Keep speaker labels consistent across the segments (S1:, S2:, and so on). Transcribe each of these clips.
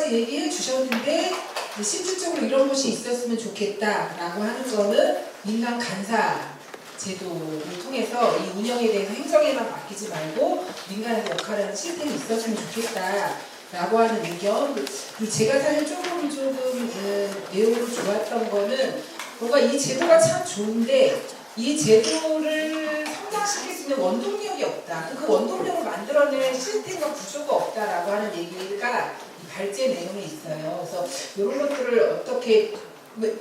S1: 가지 얘기해 주셨는데 실질적으로 이런 곳이 있었으면 좋겠다라고 하는 거는 민간 간사 제도를 통해서 이 운영에 대해서 행정에만 맡기지 말고 민간에서 역할하는 시스템이 있었으면 좋겠다라고 하는 의견. 그리고 제가 사실 조금 내용으로 좋았던 거는 뭔가 이 제도가 참 좋은데 이 제도를 성장시킬 수 있는 원동력이 없다. 그 원동력을 만들어낼 시스템과 구조가 없다라고 하는 얘기가 이 발제 내용에 있어요. 그래서 이런 것들을 어떻게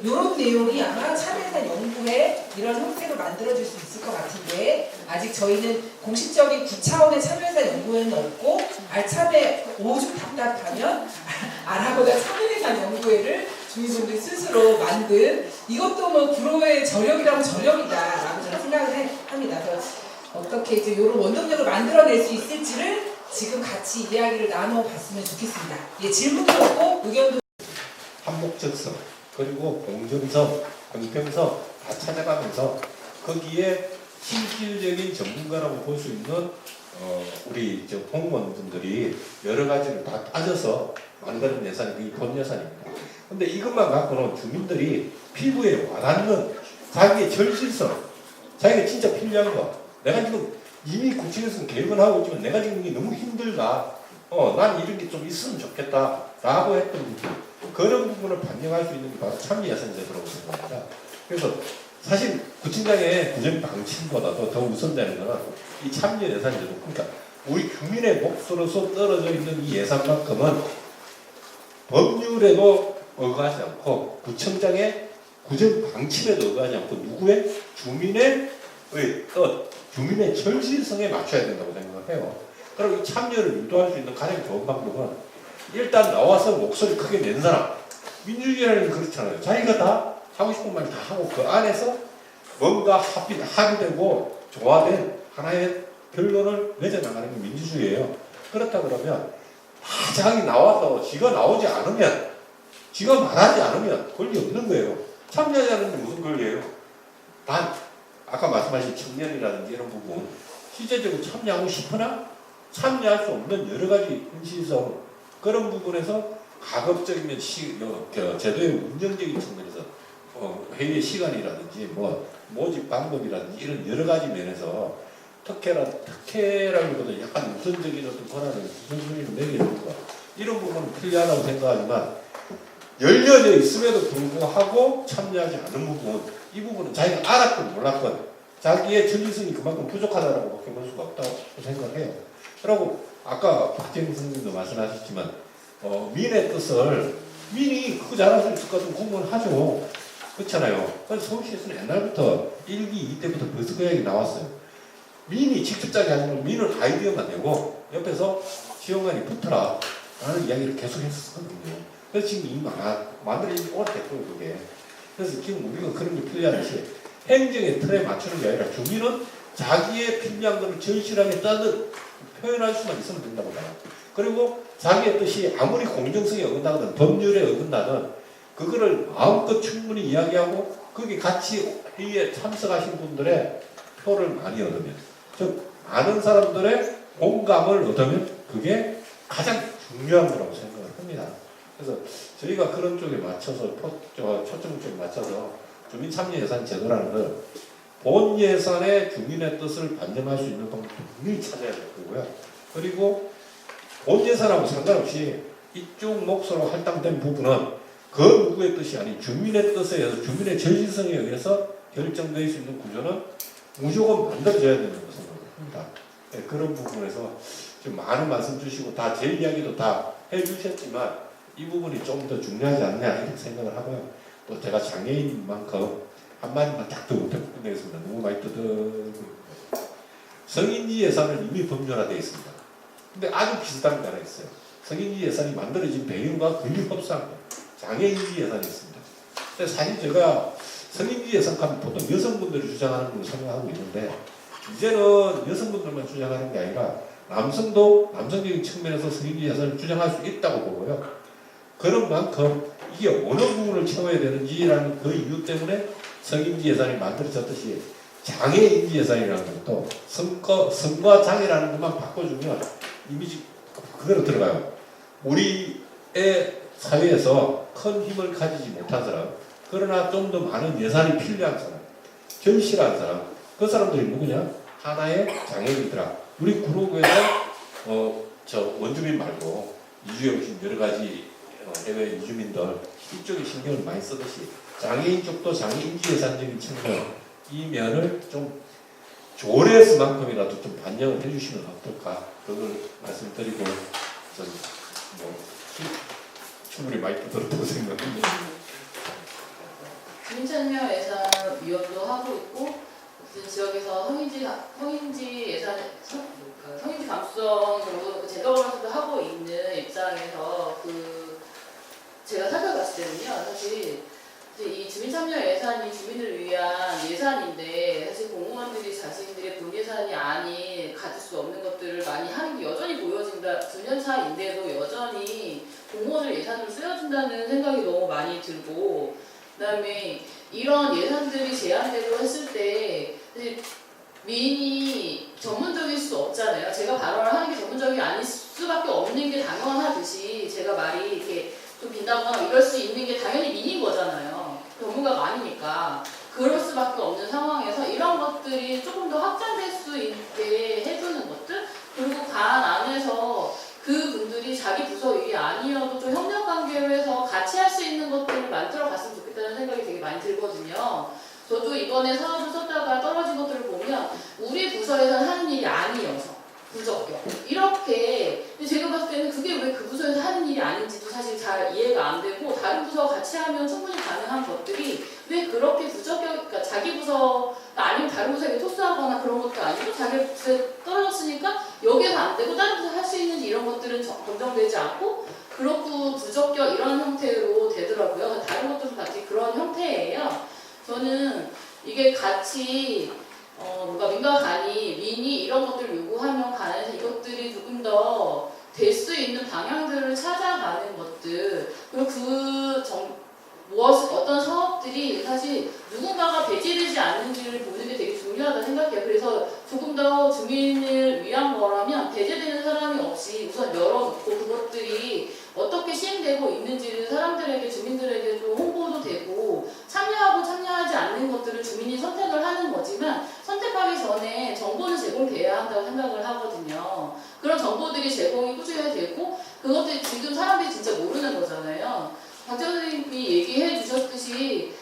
S1: 이런 내용이 아마 참여예산 연구에 이런 형태로 만들어질 수 있을 것 같은데 아직 저희는 공식적인 9차원의 참여예산 연구에는 없고 알참에 오죽 답답하면 알아보다 참여예산 연구회를 주민분들 스스로 만든 이것도 뭐 구로의 저력이라면 저력이다라고 저는 생각을 합니다. 그래서 어떻게 이제 이런 원동력을 만들어낼 수 있을지를 지금 같이 이야기를 나눠봤으면 좋겠습니다. 예, 질문도 없고 의견도
S2: 한목적성 그리고 공정성, 공평성 다 찾아가면서 거기에 실질적인 전문가라고 볼 수 있는 우리 공무원분들이 여러 가지를 다 따져서 만드는 예산이 이 본 예산입니다. 근데 이것만 갖고는 주민들이 피부에 와닿는 자기의 절실성, 자기가 진짜 필요한 거, 내가 지금 이미 구청에서는 계획을 하고 있지만 내가 지금 이게 너무 힘들다. 난 이런 게 좀 있으면 좋겠다. 라고 했던 부분, 그런 부분을 반영할 수 있는 게 바로 참여예산 제도라고 생각합니다. 그래서 사실 구청장의 구정 방침보다도 더 우선되는 것은 이 참여예산 제도, 그러니까 우리 주민의 몫으로서 떨어져 있는 이 예산만큼은 법률에도 어긋하지 않고 구청장의 구정 방침에도 어긋하지 않고 누구의 주민의 뜻, 주민의 절실성에 맞춰야 된다고 생각해요. 그리고 이 참여를 유도할 수 있는 가장 좋은 방법은 일단 나와서 목소리 크게 낸 사람. 민주주의라는 게 그렇잖아요. 자기가 다 하고 싶은 말 다 하고 그 안에서 뭔가 합의되고 조화된 하나의 결론을 맺어나가는 게 민주주의예요. 그렇다 그러면 다 자기 나와서 지가 나오지 않으면, 지가 말하지 않으면 권리 없는 거예요. 참여하지 않으면 무슨 권리예요? 단 아까 말씀하신 청년이라든지 이런 부분 실제적으로 참여하고 싶으나 참여할 수 없는 여러 가지 현실성, 그런 부분에서 가급적이면 제도의 운영적인 측면에서 회의 시간이라든지 모집 방법이라든지 이런 여러 가지 면에서 특혜라기보다 약간 우선적인 어떤 권한을 우선순위로 매기는 것, 이런 부분은 필요하다고 생각하지만 열려져 있음에도 불구하고 참여하지 않은 부분, 이 부분은 자기가 알았건 몰랐건 자기의 전리성이 그만큼 부족하다라고 밖에 볼 수가 없다고 생각해요. 그리고 아까 박재민 선생님도 말씀하셨지만 민의 뜻을 민이 그거 잘할 수 있을 것 같으면 공무원 하죠. 그렇잖아요. 그래서 서울시에서는 옛날부터 1기, 2 때부터 벌써 그 이야기 나왔어요. 민이 직접 짜지 않으면 민은 아이디어만 내고 옆에서 시험관이 붙어라 라는 이야기를 계속 했었거든요. 그래서 지금 이미 만들어진 지 오래됐고요, 그게. 그래서 지금 우리가 그런 게 필요하듯이 행정의 틀에 맞추는 게 아니라 주민은 자기의 필요한 것을 절실하게 표현할 수만 있으면 된다고 봐요. 그리고 자기의 뜻이 아무리 공정성에 어긋나든 법률에 어긋나든 그거를 마음껏 충분히 이야기하고 거기 같이 회의에 참석하신 분들의 표를 많이 얻으면, 즉 많은 사람들의 공감을 얻으면 그게 가장 중요한 거라고 생각을 합니다. 그래서 저희가 그런 쪽에 맞춰서 초점 쪽에 맞춰서 주민참여예산 제도라는 걸 본 예산에 주민의 뜻을 반영할 수 있는 방법을 분명히 찾아야 될 거고요. 그리고 본 예산하고 상관없이 이쪽 몫으로 할당된 부분은 그 누구의 뜻이 아닌 주민의 뜻에 의해서, 주민의 절실성에 의해서 결정될 수 있는 구조는 무조건 만들어져야 된다고 생각합니다. 네, 그런 부분에서 지금 많은 말씀 주시고 다 제 이야기도 다 해주셨지만 이 부분이 좀 더 중요하지 않냐 이렇게 생각을 하고요. 또 제가 장애인인 만큼 한마디만 딱 더 못하고 끝내겠습니다. 너무 많이 떠들고. 성인지 예산은 이미 법률화되어 있습니다. 근데 아주 비슷한 게 하나 있어요. 성인지 예산이 만들어진 배경과 근육협상 장애인지 예산이 있습니다. 근데 사실 제가 성인지 예산 하면 보통 여성분들이 주장하는 걸로 생각하고 있는데 이제는 여성분들만 주장하는 게 아니라 남성도 남성적인 측면에서 성인지 예산을 주장할 수 있다고 보고요. 그런 만큼 이게 어느 부분을 채워야 되는지라는 그 이유 때문에 성인지 예산이 만들어졌듯이 장애인지 예산이라는 것도 성과 장애라는 것만 바꿔주면 이미지 그대로 들어가요. 우리의 사회에서 큰 힘을 가지지 못한 사람, 그러나 좀 더 많은 예산이 필요한 사람, 견실한 사람, 그 사람들이 누구냐? 하나의 장애인이더라. 우리 구로구에서 저 원주민 말고 이주에 오신 여러 가지 해외 이주민들 이쪽에 신경을 많이 쓰듯이 장애인 쪽도 장애인지 예산적인 측면 이 면을 좀 조례수만큼이라도 좀 반영을 해주시면 어떨까? 그걸 말씀드리고 전 충분히 많이 들었다고 생각합니다.
S3: 주민참여예산위원도 하고 있고 그 지역에서 성인지 예산 성인지 감수성으로 제도관에서도 하고 있는 입장에서 제가 살펴봤을 때는요, 사실 이 주민참여예산이 주민을 위한 예산인데 사실 공무원들이 자신들의 본예산이 아닌 가질 수 없는 것들을 많이 하는 게 여전히 보여진다. 9년 차인데도 여전히 공무원을 예산으로 쓰여준다는 생각이 너무 많이 들고, 그다음에 이런 예산들이 제한대로 했을 때 사실 민이 전문적일 수 없잖아요. 제가 발언을 하는 게 전문적이 아닐 수밖에 없는 게 당연하듯이 제가 말이 이렇게 좀 빈다거나 이럴 수 있는 게 당연히 민인 거잖아요. 전문가가 아니니까. 그럴 수밖에 없는 상황에서 이런 것들이 조금 더 확장될 수 있게 해주는 것들, 그리고 반 안에서 그분들이 자기 부서 일이 아니어도 좀 협력관계로 해서 같이 할 수 있는 것들을 만들어 갔으면 좋겠다는 생각이 되게 많이 들거든요. 저도 이번에 사업을 썼다가 떨어진 것들을 보면 우리 부서에서는 하는 일이 아니어서 부적격 이렇게, 제가 봤을 때는 그게 왜 그 부서에서 하는 일이 아닌지도 사실 잘 이해가 안 되고, 다른 부서와 같이 하면 충분히 가능한 것들이 왜 그렇게 부적격, 그러니까 자기 부서가 아니면 다른 부서에 토스하거나 그런 것도 아니고 자기 부서에 떨어졌으니까 여기에서 안 되고 다른 부서 할 수 있는지 이런 것들은 검증되지 않고 그렇고 부적격 이런 형태로 되더라고요. 다른 것들도 같이 그런 형태예요. 저는 이게 같이 뭔가 민과 간이 민이 이런 것들을 요구하면 간에서 이것들이 조금 더 될 수 있는 방향들을 찾아가는 것들, 그리고 어떤 사업들이 사실 누군가가 배제되지 않는지를 보는 게 되게 중요하다 생각해요. 그래서 조금 더 주민을 위한 거라면 배제되는 사람이 없이 우선 열어놓고 그것들이 어떻게 시행되고 있는지를 사람들에게, 주민들에게 좀 홍보도 되고, 참여하고 참여하지 않는 것들을 주민이 선택을 하는 거지만 선택하기 전에 정보는 제공돼야 한다고 생각을 하거든요. 그런 정보들이 제공이 꾸준히 되고 그것들이 지금 사람들이 진짜 모르는 거잖아요. 박재원 선생님이 얘기해 주셨듯이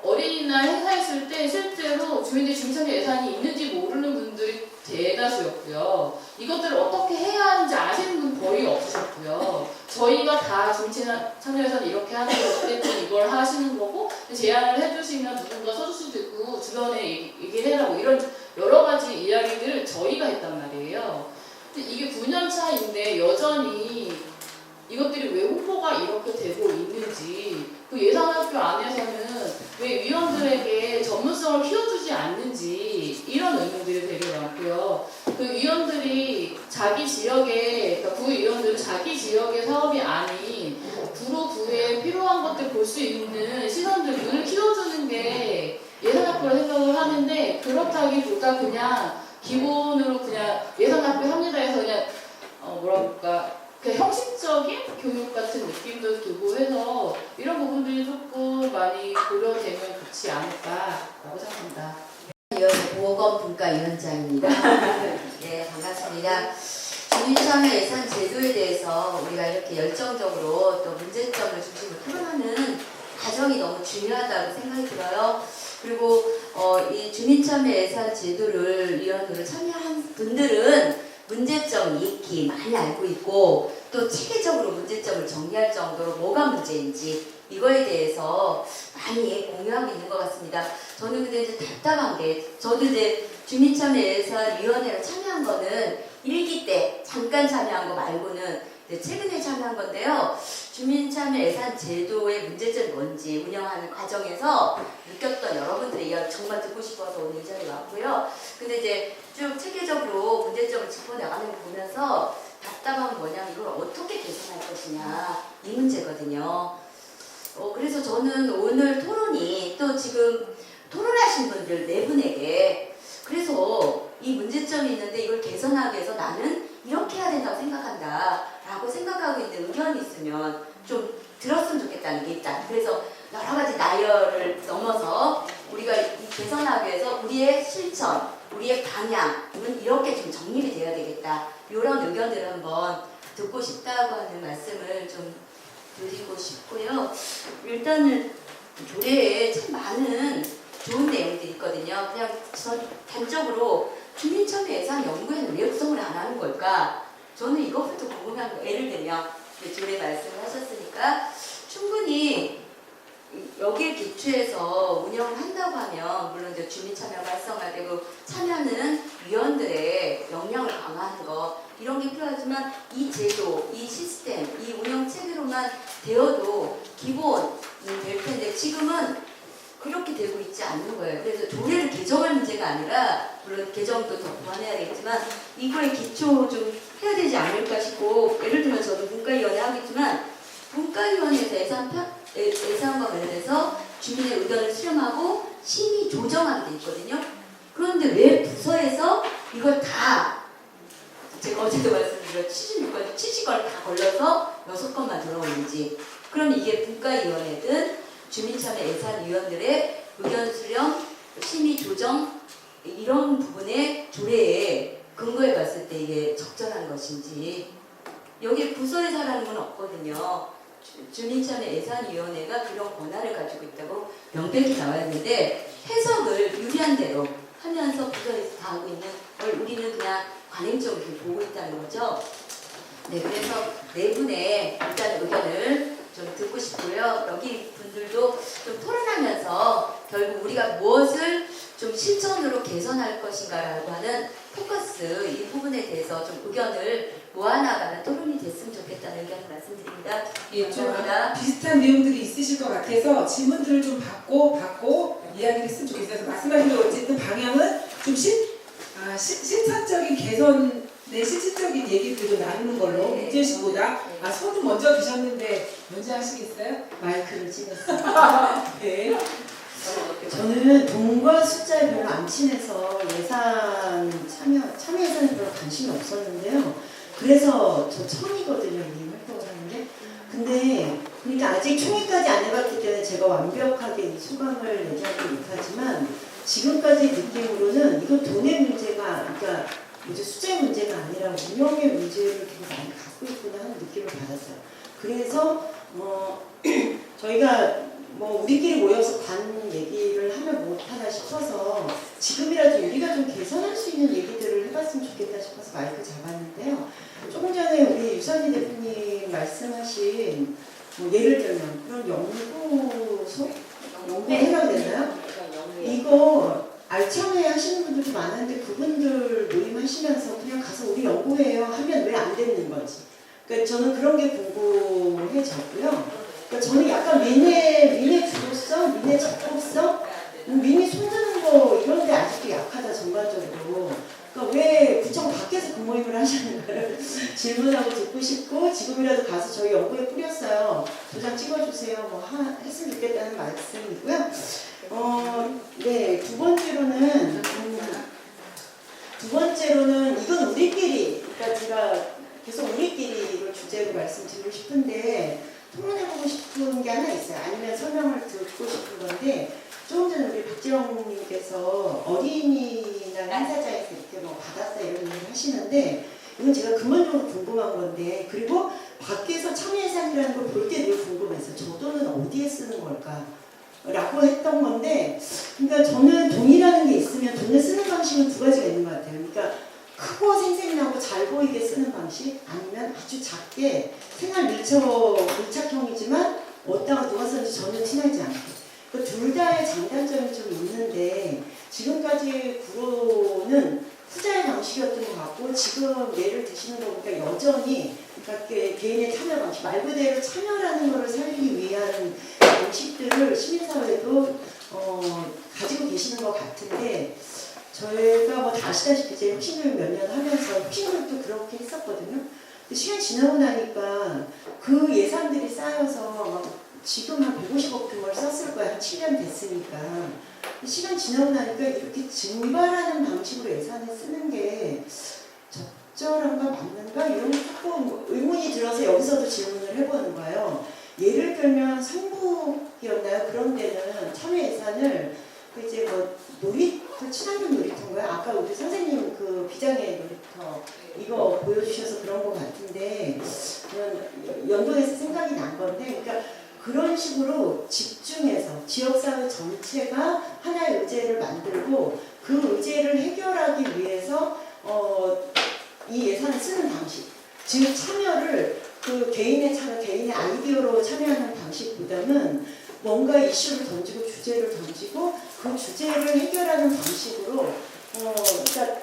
S3: 어린이날 행사했을 때 실제로 주민들이 주민참여 예산이 있는지 모르는 분들이 대다수였고요. 이것들을 어떻게 해야 하는지 아시는 분 거의 없으셨고요. 저희가 다 주민참여 예산 이렇게 하는 거 때문에 이걸 하시는 거고, 제안을 해주시면 누군가 써줄 수도 있고 주변에 얘기를 해라고 이런 여러 가지 이야기들을 저희가 했단 말이에요. 근데 이게 9년 차인데 여전히 이것들이 왜 홍보가 이렇게 되고 있는지, 그 예산학교 안에서는 왜 위원들에게 전문성을 키워주지 않는지 이런 의문들이 되게 많고요. 그 위원들이 자기 지역에, 그러니까 구위원들은 자기 지역의 사업이 아닌 구로구에 필요한 것들 볼 수 있는 시선들, 눈을 키워주는 게 예산학교라 생각을 하는데, 그렇다기보다 그냥 기본으로 그냥 예산학교 합니다 해서 그냥 그 형식적인 교육 같은 느낌도 들고 해서 이런 부분들이 조금 많이 고려되면 좋지 않을까라고 생각합니다.
S4: 보건분과위원장입니다. 네, 반갑습니다. 주민참여 예산 제도에 대해서 우리가 이렇게 열정적으로 또 문제점을 중심으로 토론하는 과정이 너무 중요하다고 생각이 들어요. 그리고 이 주민참여 예산 제도를 위원으로 참여한 분들은 문제점이 익히 많이 알고 있고, 또 체계적으로 문제점을 정리할 정도로 뭐가 문제인지 이거에 대해서 많이 공유하고 있는 것 같습니다. 저는 근데 이제 답답한 게, 저도 이제 주민참여예산위원회로 참여한 거는 1기 때 잠깐 참여한 거 말고는 최근에 참여한 건데요. 주민참여예산 제도의 문제점이 뭔지 운영하는 과정에서 느꼈던 여러분들의 이야기 정말 듣고 싶어서 오늘 이 자리에 왔고요. 근데 이제 쭉 체계적으로 문제점을 짚어나가는 거 보면서 답답한 건 뭐냐면 이걸 어떻게 개선할 것이냐 이 문제거든요. 그래서 저는 오늘 토론이 또 지금 토론하신 분들 4분에게 그래서 이 문제점이 있는데 이걸 개선하기 위해서 나는 이렇게 해야 된다고 생각한다 라고 생각하고 있는 의견이 있으면 좀 들었으면 좋겠다는 게 있다. 그래서 여러 가지 나열을 넘어서 우리가 이 개선하기 위해서 우리의 실천, 우리의 방향은 이렇게 좀 정립이 돼야 되겠다. 이런 의견들을 한번 듣고 싶다고 하는 말씀을 좀 드리고 싶고요. 일단은 조례에 참 많은 좋은 내용들이 있거든요. 그냥 단적으로 주민참여 예산 연구회는 왜 구성을 안 하는 걸까? 저는 이것부터 궁금한 거. 예를 들면 조례 말씀을 하셨으니까 충분히 여기에 기초해서 운영을 한다고 하면 물론 이제 주민참여가 활성화되고 참여하는 위원들의 역량을 강화하는 거 이런 게 필요하지만 이 제도, 이 시스템, 이 운영 체계로만 되어도 기본이 될 텐데 지금은 그렇게 되고 있지 않는 거예요. 그래서 조례를 개정할 문제가 아니라 물론 개정도 더 보완해야 되겠지만 이거에 기초 좀 해야 되지 않을까 싶고 예를 들면 저도 문과위원회 하겠지만 문과위원회에서 예산과 관련해서 주민의 의견을 수렴하고 심의 조정하게 돼 있거든요. 그런데 왜 부서에서 이걸 다 제가 어제도 말씀드렸죠. 70건을 다 걸려서 6건만 들어오는지 그럼 이게 문과위원회든 주민참여 예산위원들의 의견 수렴, 심의 조정 이런 부분의 조례에 근거해 봤을 때 이게 적절한 것인지 여기 부서에서 하라는 건 없거든요. 주민참여 예산위원회가 그런 권한을 가지고 있다고 명백히 나와 있는데 해석을 유리한 대로 하면서 부서에서 다 하고 있는 걸 우리는 그냥 관행적으로 보고 있다는 거죠. 네, 그래서 네 분의 일단 의견을 좀 듣고 싶고요. 여기 분들도 좀 토론하면서 결국 우리가 무엇을 좀 실천으로 개선할 것인가라고 하는 포커스 이 부분에 대해서 좀 의견을 모아나가는 토론이 됐으면 좋겠다는 의견을 말씀드립니다.
S1: 예, 좀
S4: 감사합니다.
S1: 비슷한 내용들이 있으실 것 같아서 질문들을 좀 받고 이야기를 했으면 좋겠어요. 그래서 말씀하신 대로 어쨌든 방향은 좀 실천적인 개선 내 실질적인 얘기들도 나누는 걸로
S4: 네.
S1: 문제식보다 손은 먼저 드셨는데 먼저 하시겠어요?
S5: 마이크를 찍었어요.
S1: 네.
S5: 저는 돈과 숫자에 별로 안 친해서 참여 예산에 별로 관심이 없었는데요. 그래서 저 처음이거든요, 이 활동을 하는 게. 근데 그러니까 아직 총회까지 안 해봤기 때문에 제가 완벽하게 이 소감을 얘기하지 못하지만 지금까지 느낌으로는 이건 돈의 문제가 그러니까 숫자의 문제가 아니라 운영의 문제를 되게 많이 갖고 있구나 하는 느낌을 받았어요. 그래서 저희가 우리끼리 모여서 관 얘기를 하면 못하나 싶어서 지금이라도 우리가 좀 개선할 수 있는 얘기들을 해봤으면 좋겠다 싶어서 마이크 잡았는데요. 조금 전에 우리 유선희 대표님 말씀하신 예를 들면 그런 연구소? 연구회라고 됐나요? 이거 알참회 하시는 분들도 많은데 그분들 모임하시면서 그냥 가서 우리 연구회요 하면 왜 안 되는 건지. 그러니까 저는 그런 게 궁금해졌고요. 그러니까 저는 약간 민의 주도성, 민의 적극성, 민이 손드는 거 이런 데 아직도 약하다 전반적으로. 그러니까 왜 구청 밖에서 공모임을 하시는가를 질문하고 듣고 싶고 지금이라도 가서 저희 연구에 뿌렸어요. 도장 찍어주세요. 했으면 좋겠다는 말씀이고요. 네, 두 번째로는 이건 우리끼리, 그러니까 제가 계속 우리끼리를 주제로 말씀드리고 싶은데 토론해보고 싶은 게 하나 있어요. 아니면 설명을 듣고 싶은 건데 조금 전에 우리 박지영님께서 어린이날 행사장에서 이렇게 받았다 이런 얘기를 하시는데 이건 제가 근본적으로 궁금한 건데 그리고 밖에서 참여예산이라는 걸 볼 때 늘 궁금했어요. 저 돈은 어디에 쓰는 걸까? 라고 했던 건데 그러니까 저는 돈이라는 게 있으면 돈을 쓰는 방식은 두 가지가 있는 것 같아요. 그러니까 크고 생생나고 잘 보이게 쓰는 방식 아니면 아주 작게 생활 밀착형이지만 어디다가 누가 썼는지 전혀 티나지 않고 그 둘 다의 장단점이 좀 있는데 지금까지 구로는 후자의 방식이었던 것 같고 지금 예를 드시는 거 보니까 여전히 그러니까 개인의 참여 방식 말 그대로 참여라는 것을 살리기 위한 방식들을 시민사회도 가지고 계시는 것 같은데 저희가 다 아시다시피 이제 혁신교육 몇 년 하면서 혁신교육도 그렇게 했었거든요. 근데 시간 지나고 나니까 그 예산들이 쌓여서 지금 한 150억 규모를 썼을 거야. 한 7년 됐으니까. 시간 지나고 나니까 이렇게 증발하는 방식으로 예산을 쓰는 게 적절한가 맞는가 이런 게 조금 의문이 들어서 여기서도 질문을 해보는 거예요. 예를 들면 성북이었나요? 그런 데는 참여 예산을 그 이제 뭐 놀이터 친환경 놀이터인가요? 아까 우리 선생님 그 비장의 놀이터 이거 보여주셔서 그런 것 같은데 그런 연도에서 생각이 난 건데 그러니까 그런 식으로 집중해서 지역사회 전체가 하나의 의제를 만들고 그 의제를 해결하기 위해서 이 예산을 쓰는 방식 즉 참여를 그 개인의 참여, 개인의 아이디어로 참여하는 방식보다는 뭔가 이슈를 던지고 주제를 던지고 그 주제를 해결하는 방식으로 그러니까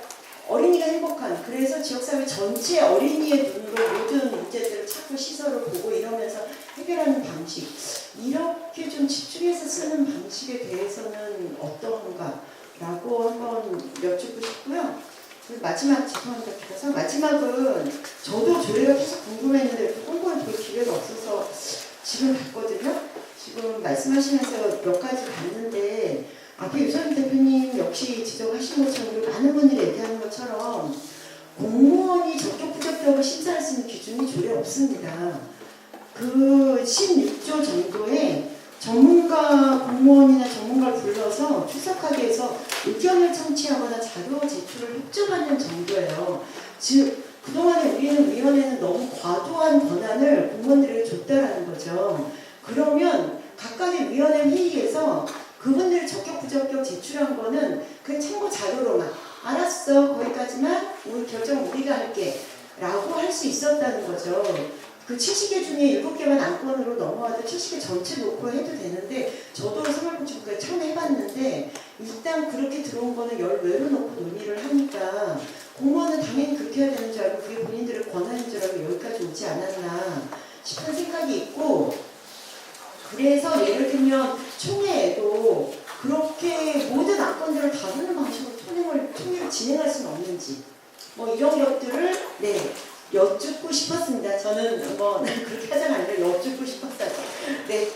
S5: 어린이가 행복한 그래서 지역사회 전체 어린이의 눈으로 모든 문제들을 찾고 시설을 보고 이러면서 해결하는 방식 이렇게 좀 집중해서 쓰는 방식에 대해서는 어떠한가라고 한번 여쭙고 싶고요. 마지막 죄송합니다. 그래서 마지막은 저도 조례가 계속 궁금했는데 꼼꼼히 볼 기회가 없어서 지금 봤거든요. 지금 말씀하시면서 몇 가지 봤는데 앞에 유선 대표님 역시 지적하신 것처럼 그리고 많은 분들이 얘기하는 것처럼 공무원이 적격 부적격을 심사할 수 있는 기준이 조례 없습니다. 그 16조 정도에 전문가 공무원이나 전문가를 불러서 출석하게 해서 의견을 청취하거나 자료 제출을 협조받는 정도예요. 즉 그동안에 우리는 위원회는 너무 과도한 권한을 공무원들에게 줬다라는 거죠. 그러면 각각의 위원회 회의에서 그분들이 적격 부적격 제출한 거는 그 참고 자료로만 알았어 거기까지만 우리 결정 우리가 할게 라고 할 수 있었다는 거죠. 그 70개 중에 7개만 안건으로 넘어와도 70개 전체 놓고 해도 되는데 저도 생활복지부에 처음 해봤는데 일단 그렇게 들어온 거는 열외로 놓고 논의를 하니까 공무원은 당연히 그렇게 해야 되는 줄 알고 그게 본인들의 권한인 줄 알고 여기까지 오지 않았나 싶은 생각이 있고 그래서 예를 들면 총회에도 그렇게 모든 안건들을 다루는 방식으로 총회를 진행할 수는 없는지 뭐 이런 것들을 여쭙고 싶었습니다. 저는 뭐 그렇게 하자가 아니라 여쭙고 싶었어요. 네,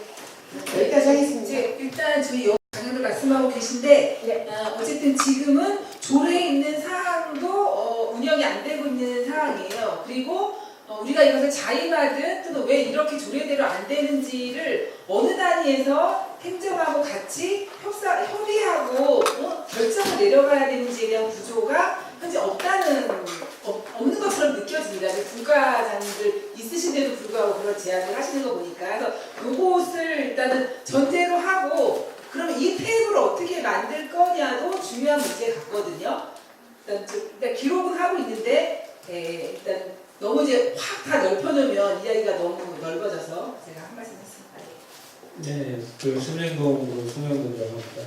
S5: 여기까지 하겠습니다.
S1: 이제 일단 저희 강연을 말씀하고 계신데 어쨌든 지금은 조례에 있는 사항도 운영이 안 되고 있는 상황이에요. 그리고 우리가 이것을 자임하든 또는 왜 이렇게 조례대로 안 되는지를 어느 단위에서 행정하고 같이 협의하고 결정을 내려가야 되는지에 대한 구조가 현재 없는 것처럼 느껴집니다. 분과장들 있으신데도 불구하고 그런 제안을 하시는 거 보니까 그래서 그것을 일단은 전제로 하고 그러면 이 탭을 어떻게 만들 거냐도 중요한 문제 같거든요. 일단 기록은 하고 있는데 일단 너무 이제 확 다 넓혀놓으면 이야기가 너무 넓어져서 제가 한 말씀 했습니다.
S6: 네, 그 신림동으로 송영돈이라고 합니다.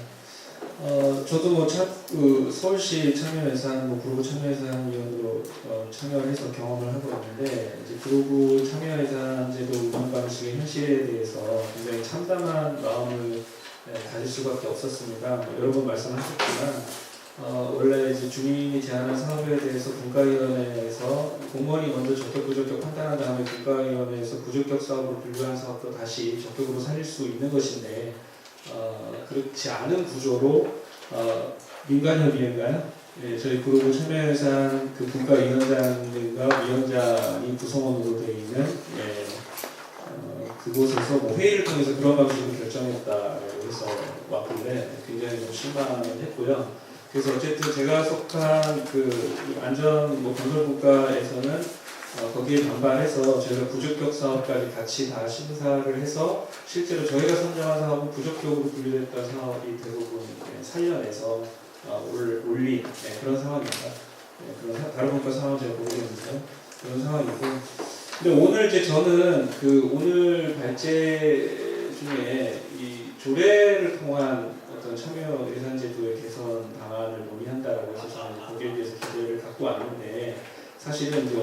S6: 저도 그 서울시 참여예산, 구로구 참여예산위원으로 참여를 해서 경험을 하고 있는데 이제 구로구 참여예산제도 운영 방식의 현실에 대해서 굉장히 참담한 마음을 가질 수밖에 없었습니다. 여러 번 말씀하셨지만 원래 이제 주민이 제안한 사업에 대해서 분과위원회에서 공무원이 먼저 적격 부적격 판단한 다음에 분과위원회에서 부적격 사업으로 분류한 사업도 다시 적격으로 살릴 수 있는 것인데 그렇지 않은 구조로 민간협의회인가요? 네, 저희 구로구 참여예산 그 분과위원장들과 위원장이 구성원으로 되어 있는 그곳에서 뭐 회의를 통해서 그런 방식으로 결정했다고 해서 왔길래 굉장히 좀 실망을 했고요. 그래서 어쨌든 제가 속한 그 안전 건설국가에서는 거기에 반발해서 저희가 부적격 사업까지 같이 다 심사를 해서 실제로 저희가 선정한 사업은 부적격으로 분류됐던 사업이 대부분 살려내서 올린 그런 상황입니다. 그런 다른 국가 상황은 제가 모르겠는데요. 그런 상황이고. 근데 오늘 이제 저는 그 오늘 발제 중에 이 조례를 통한 어떤 참여 예산 제도의 개선 방안을 논의한다라고 해서 저는 거기에 대해서 기대를 갖고 왔는데 사실은 이제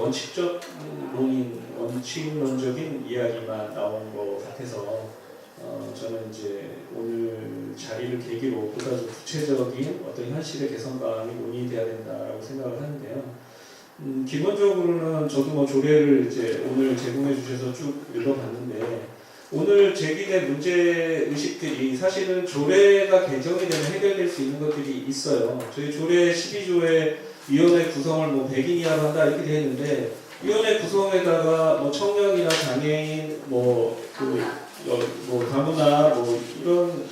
S6: 원칙론적인 이야기만 나온 것 같아서 저는 이제 오늘 자리를 계기로 보다 좀 구체적인 어떤 현실의 개선 방안이 논의돼야 된다라고 생각을 하는데요. 기본적으로는 저도 조례를 이제 오늘 제공해 주셔서 쭉 읽어봤는데 오늘 제기된 문제 의식들이 사실은 조례가 개정이 되면 해결될 수 있는 것들이 있어요. 저희 조례 12조에 위원회 구성을 뭐 100인 이하로 한다 이렇게 되어 있는데 위원회 구성에다가 뭐 청년이나 장애인 뭐 다문화 뭐 이런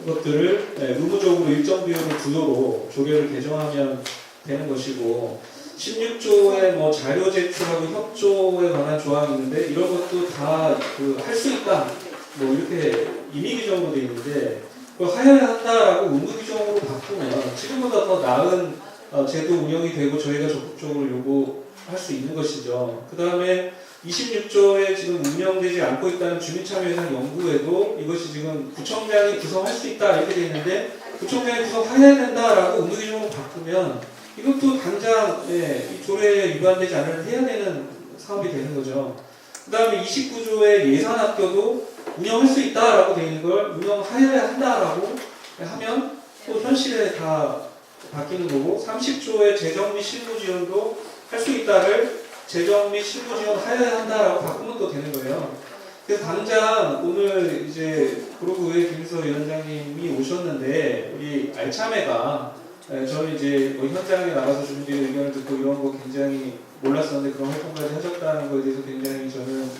S6: 것들을 의무적으로 일정 비율의 구조로 조례를 개정하면 되는 것이고 16조의 뭐 자료 제출하고 협조에 관한 조항이 있는데 이런 것도 다 할 수 있다 뭐 이렇게 임의 규정으로 되어 있는데 그걸 하여야 한다라고 의무 규정으로 바꾸면 지금보다 더 나은 제도 운영이 되고 저희가 적극적으로 요구할 수 있는 것이죠. 그 다음에 26조에 지금 운영되지 않고 있다는 주민참여예산 연구에도 이것이 지금 구청장이 구성할 수 있다 이렇게 되어 있는데 구청장이 구성해야 된다라고 의무 규정으로 바꾸면 이것도 당장 이 조례에 위반되지 않으면 해야 되는 사업이 되는 거죠. 그 다음에 29조의 예산학교도 운영할 수 있다라고 되어 있는 걸 운영하여야 한다라고 하면 또 현실에 다 바뀌는 거고 30조의 재정 및 실무 지원도 할 수 있다를 재정 및 실무 지원하여야 한다라고 바꾸면 또 되는 거예요. 그래서 당장 오늘 이제 그룹의 김서 위원장님이 오셨는데 우리 알참회가 저는 이제 뭐 현장에 나가서 주민들의 의견을 듣고 이런 거 굉장히 몰랐었는데 그런 활동까지 하셨다는 거에 대해서 굉장히 저는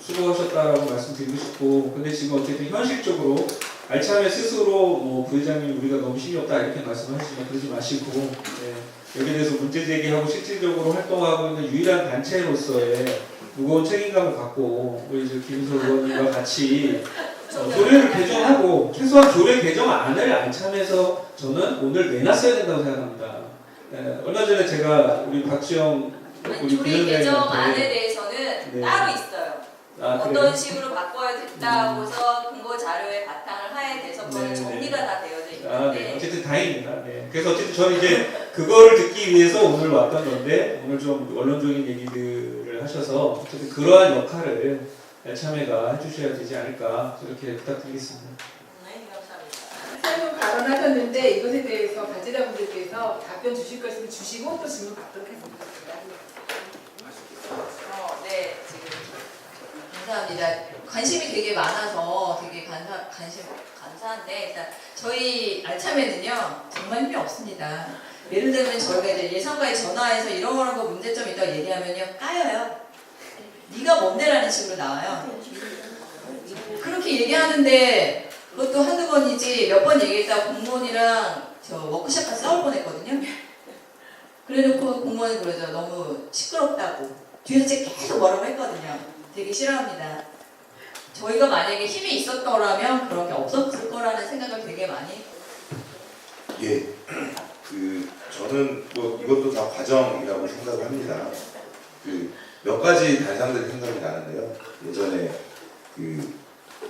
S6: 수고하셨다라고 말씀드리고 싶고 근데 지금 어쨌든 현실적으로 알참회 스스로 뭐 부회장님 우리가 너무 힘이 없다 이렇게 말씀하시지만 그러지 마시고 여기에 대해서 문제 제기하고 실질적으로 활동하고 있는 유일한 단체로서의 무거운 책임감을 갖고 우리 김서 의원님과 같이 조례를 개정하고 최소한 조례 개정안을 알참에서 저는 오늘 내놨어야 된다고 생각합니다. 얼마 전에 제가 우리 박지영 우리
S4: 조례 개정안에
S6: 부위원장님한테
S4: 대해서는 따로 있어요. 어떤 식으로 바꿔야 된다고 해서 근거 자료의 바탕을 하에 대해서 그거는 정리가 다 되어져 있는데
S6: 네. 어쨌든 다행입니다. 네. 그래서 어쨌든 저는 이제 그거를 듣기 위해서 오늘 왔던 건데 오늘 좀 원론적인 얘기들을 하셔서 어쨌든 그러한 역할을 참여가 해주셔야 되지 않을까 이렇게 부탁드리겠습니다.
S4: 네, 감사합니다.
S1: 설문 발언하셨는데 이것에 대해서 관계자분들께서 답변 주실 거 있으면 주시고 또 질문 받도록 하겠습니다.
S4: 네, 지금 감사합니다. 관심이 되게 많아서 되게 감사한데 일단 저희 알참에는요 정말 힘이 없습니다. 예를 들면 저희가 이제 예상과에 전화해서 이런 거 문제점이 있다고 얘기하면요 까여요. 네가 뭔데라는 식으로 나와요. 그렇게 얘기하는데 그것도 한두 번이지 몇 번 얘기했다가 공무원이랑 저 워크숍까지 싸울 뻔했거든요. 그래놓고 공무원이 그러죠. 너무 시끄럽다고. 뒤에서 계속 뭐라고 했거든요. 되게 싫어합니다. 저희가 만약에 힘이 있었더라면 그런 게 없었을 거라는 생각을 되게 많이
S7: 예, 저는 뭐 이것도 다 과정이라고 생각을 합니다. 몇 가지 단상들이 생각이 나는데요. 예전에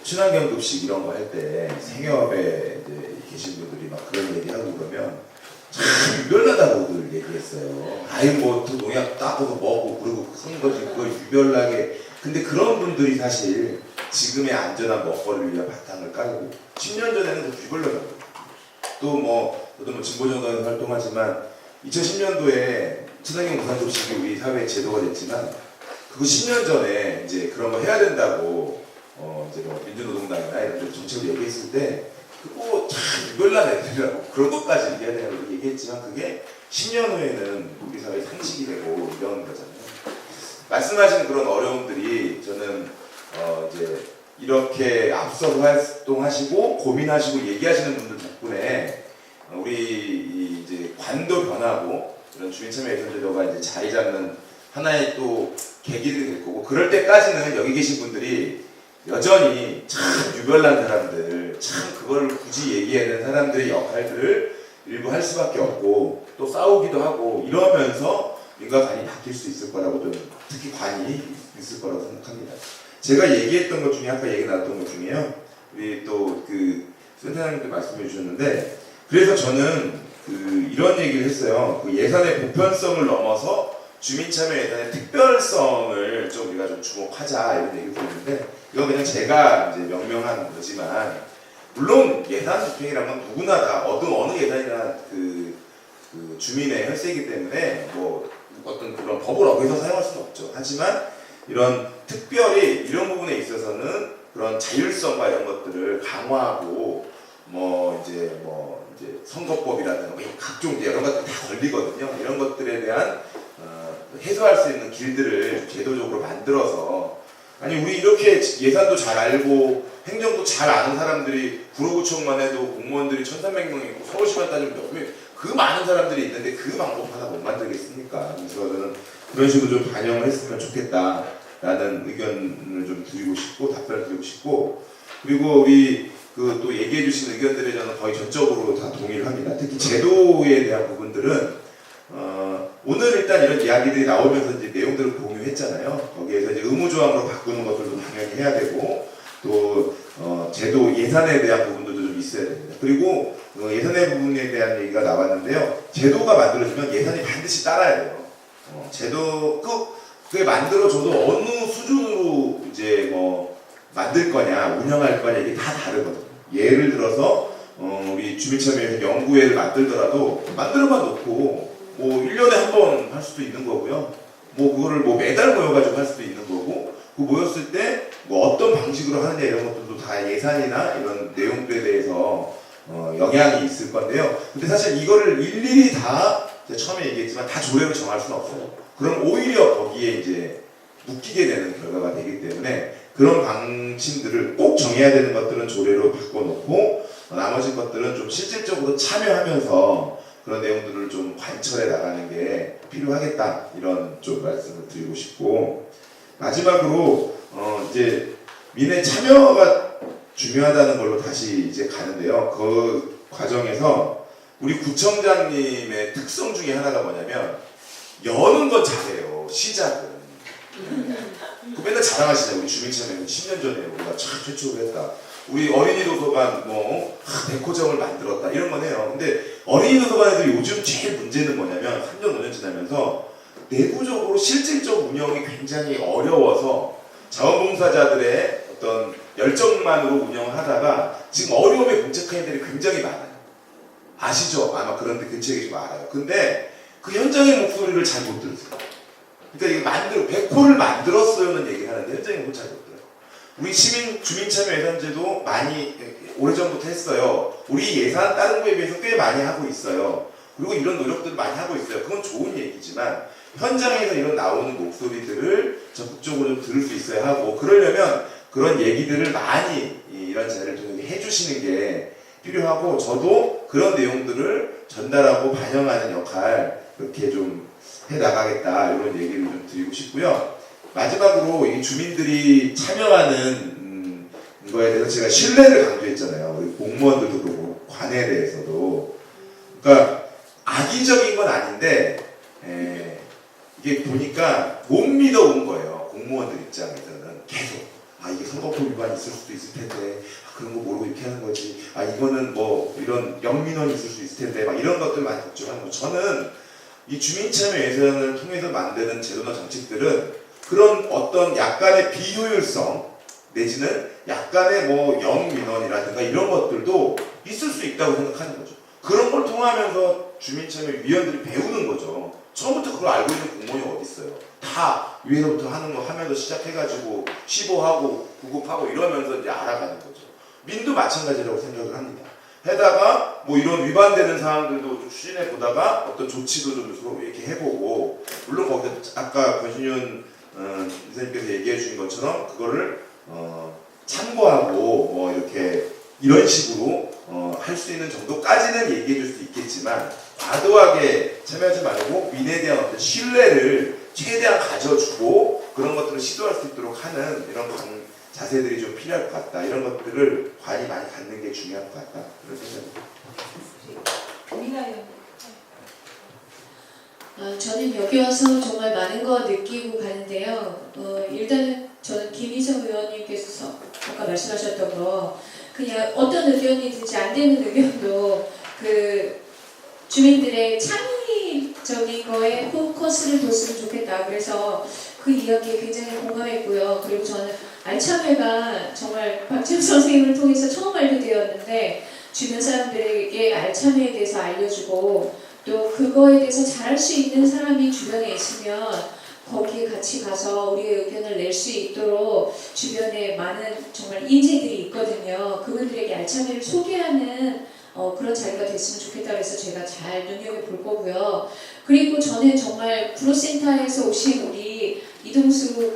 S7: 친환경급식 이런 거 할 때 생협에 이제 계신 분들이 막 그런 얘기하고 그러면 참 유별나다고들 얘기했어요. 아이 뭐 또 농약 따고도 먹고 그리고 큰 거지 그걸 유별나게. 근데 그런 분들이 사실 지금의 안전한 먹거리를 위한 바탕을 깔고 10년 전에는 그 유별나다고. 또 뭐 저도 뭐 진보정당에 활동하지만 2010년도에 친환경 무상급식이 우리 사회에 제도가 됐지만 그거 10년 전에 이제 그런 거 해야 된다고 이제 뭐 민주노동당이나 이런 데 정책을 얘기했을 때 그거 참 유별난 애들이라고 그런 것까지 얘기해야 되냐고 얘기했지만 그게 10년 후에는 우리 사회 상식이 되고 이런 거잖아요. 말씀하신 그런 어려움들이 저는 이제 이렇게 앞서서 활동하시고 고민하시고 얘기하시는 분들 덕분에 우리 이제 관도 변하고 이런 주민참여 예산제도가 이제 자리 잡는 하나의 또 계기들이 될 거고 그럴 때까지는 여기 계신 분들이 여전히 참 유별난 사람들, 참 그걸 굳이 얘기해야 되는 사람들의 역할들을 일부 할 수밖에 없고 또 싸우기도 하고 이러면서 민가관이 바뀔 수 있을 거라고 저는 특히 관이 있을 거라고 생각합니다. 제가 얘기했던 것 중에 아까 얘기 나눴던 것 중에요. 우리 또 센터장님도 말씀해 주셨는데 그래서 저는 이런 얘기를 했어요. 예산의 보편성을 넘어서 주민참여 예산의 특별성을 좀 우리가 좀 주목하자 이런 얘기를 드렸는데 이건 그냥 제가 이제 명명한 거지만 물론 예산 집행이라는 건 누구나 다 어느 예산이나 주민의 혈세이기 때문에 뭐 어떤 그런 법을 어겨서 사용할 수는 없죠. 하지만 이런 특별히 이런 부분에 있어서는 그런 자율성과 이런 것들을 강화하고 뭐 이제 뭐 이제 선거법이라든가 뭐 각종 이제 여러 것들이 다 걸리거든요. 이런 것들에 대한 해소할 수 있는 길들을 제도적으로 만들어서 아니 우리 이렇게 예산도 잘 알고 행정도 잘 아는 사람들이 구로구청만 해도 공무원들이 1,300명 있고 서울시만 따지면 그 많은 사람들이 있는데 그 방법 하나 못 만들겠습니까? 그래서 저는 그런 식으로 좀 반영을 했으면 좋겠다라는 의견을 좀 드리고 싶고 답변을 드리고 싶고 그리고 우리 그 또 얘기해 주신 의견들에 저는 거의 전적으로 다 동의를 합니다. 특히 제도에 대한 부분들은 오늘 일단 이런 이야기들이 나오면서 이제 내용들을 공유했잖아요. 거기에서 이제 의무조항으로 바꾸는 것들도 당연히 해야 되고 또 제도 예산에 대한 부분들도 좀 있어야 됩니다. 그리고 예산의 부분에 대한 얘기가 나왔는데요. 제도가 만들어지면 예산이 반드시 따라야 돼요. 제도 그게 만들어져도 어느 수준으로 이제 뭐 만들 거냐, 운영할 거냐 이게 다 다르거든요. 예를 들어서 우리 주민참여에서 연구회를 만들더라도 만들어만 놓고 뭐 1년에 한 번 할 수도 있는 거고요. 뭐 그거를 뭐 매달 모여가지고 할 수도 있는 거고 그 모였을 때 뭐 어떤 방식으로 하느냐 이런 것들도 다 예산이나 이런 내용들에 대해서 영향이 있을 건데요. 근데 사실 이거를 일일이 다 제가 처음에 얘기했지만 다 조례로 정할 수는 없어요. 그럼 오히려 거기에 이제 묶이게 되는 결과가 되기 때문에 그런 방침들을 꼭 정해야 되는 것들은 조례로 바꿔놓고 나머지 것들은 좀 실질적으로 참여하면서 그런 내용들을 좀 관철해 나가는 게 필요하겠다 이런 좀 말씀을 드리고 싶고 마지막으로 이제 민의 참여가 중요하다는 걸로 다시 이제 가는데요. 그 과정에서 우리 구청장님의 특성 중에 하나가 뭐냐면 여는 건 잘해요. 시작은. 그 맨날 자랑하시잖아요. 우리 주민참여 10년 전에 우리가 참 최초로 했다. 우리 어린이 도서관 뭐 백호점을 만들었다 이런 건 해요. 근데 어린이 도서관에도 요즘 제일 문제는 뭐냐면 3년 5년 지나면서 내부적으로 실질적 운영이 굉장히 어려워서 자원봉사자들의 어떤 열정만으로 운영을 하다가 지금 어려움에 봉착한 애들이 굉장히 많아요. 아시죠? 아마 그런 데 근처에 계시면 알아요. 근데 그 현장의 목소리를 잘 못 들으세요. 그러니까 이게 백호를 만들었어요는 얘기를 하는데 현장의 목소리 잘 못 들어요. 우리 주민참여 예산제도 많이 오래전부터 했어요. 우리 예산 다른 거에 비해서 꽤 많이 하고 있어요. 그리고 이런 노력들을 많이 하고 있어요. 그건 좋은 얘기지만 현장에서 이런 나오는 목소리들을 적극적으로 좀 들을 수 있어야 하고 그러려면 그런 얘기들을 많이 이런 자리를 통해 해주시는 게 필요하고 저도 그런 내용들을 전달하고 반영하는 역할 이렇게 좀 해나가겠다 이런 얘기를 좀 드리고 싶고요. 마지막으로 이 주민들이 참여하는 거에 대해서 제가 신뢰를 강조했잖아요. 우리 공무원들도 그렇고 관에 대해서도 그러니까 악의적인 건 아닌데 이게 보니까 못 믿어온 거예요. 공무원들 입장에서는 계속 이게 선거법 위반이 있을 수도 있을 텐데 그런 거 모르고 이렇게 하는 거지 이거는 뭐 이런 영민원이 있을 수 있을 텐데 막 이런 것들 많이 걱정하는 거. 저는 이 주민참여 예산을 통해서 만드는 제도나 정책들은 그런 어떤 약간의 비효율성 내지는 약간의 뭐 영민원이라든가 이런 것들도 있을 수 있다고 생각하는 거죠. 그런 걸 통하면서 주민참여 위원들이 배우는 거죠. 처음부터 그걸 알고 있는 공무원이 어디 있어요. 다 위에서부터 하는 거 하면서 시작해가지고 시보하고 구급하고 이러면서 이제 알아가는 거죠. 민도 마찬가지라고 생각을 합니다. 해다가 뭐 이런 위반되는 사항들도 추진해 보다가 어떤 조치도 좀 서로 이렇게 해보고 물론 거기서 아까 권신윤 이사님께서 얘기해 주신 것처럼 그거를 참고하고 뭐 이렇게 이런 식으로 할 수 있는 정도까지는 얘기해 줄 수 있겠지만 과도하게 참여하지 말고 민에 대한 어떤 신뢰를 최대한 가져주고 그런 것들을 시도할 수 있도록 하는 이런 자세들이 좀 필요할 것 같다. 이런 것들을 관이 많이 갖는 게 중요할 것 같다. 그런 생각입니다.
S8: 저는 여기 와서 정말 많은 거 느끼고 가는데요. 일단은 저는 김희성 의원님께서 아까 말씀하셨던 거 그냥 어떤 의견이든지 안 되는 의견도 그 주민들의 창의적인 거에 포커스를 뒀으면 좋겠다. 그래서 그 이야기에 굉장히 공감했고요. 그리고 저는 알참회가 정말 박지훈 선생님을 통해서 처음 알게 되었는데 주변 사람들에게 알참회에 대해서 알려주고 또 그거에 대해서 잘할 수 있는 사람이 주변에 있으면 거기에 같이 가서 우리의 의견을 낼 수 있도록 주변에 많은 정말 인재들이 있거든요. 그분들에게 알참회를 소개하는 그런 자리가 됐으면 좋겠다 그래서 제가 잘 눈여겨볼 거고요. 그리고 저는 정말 구로센터에서 오신 우리 이동수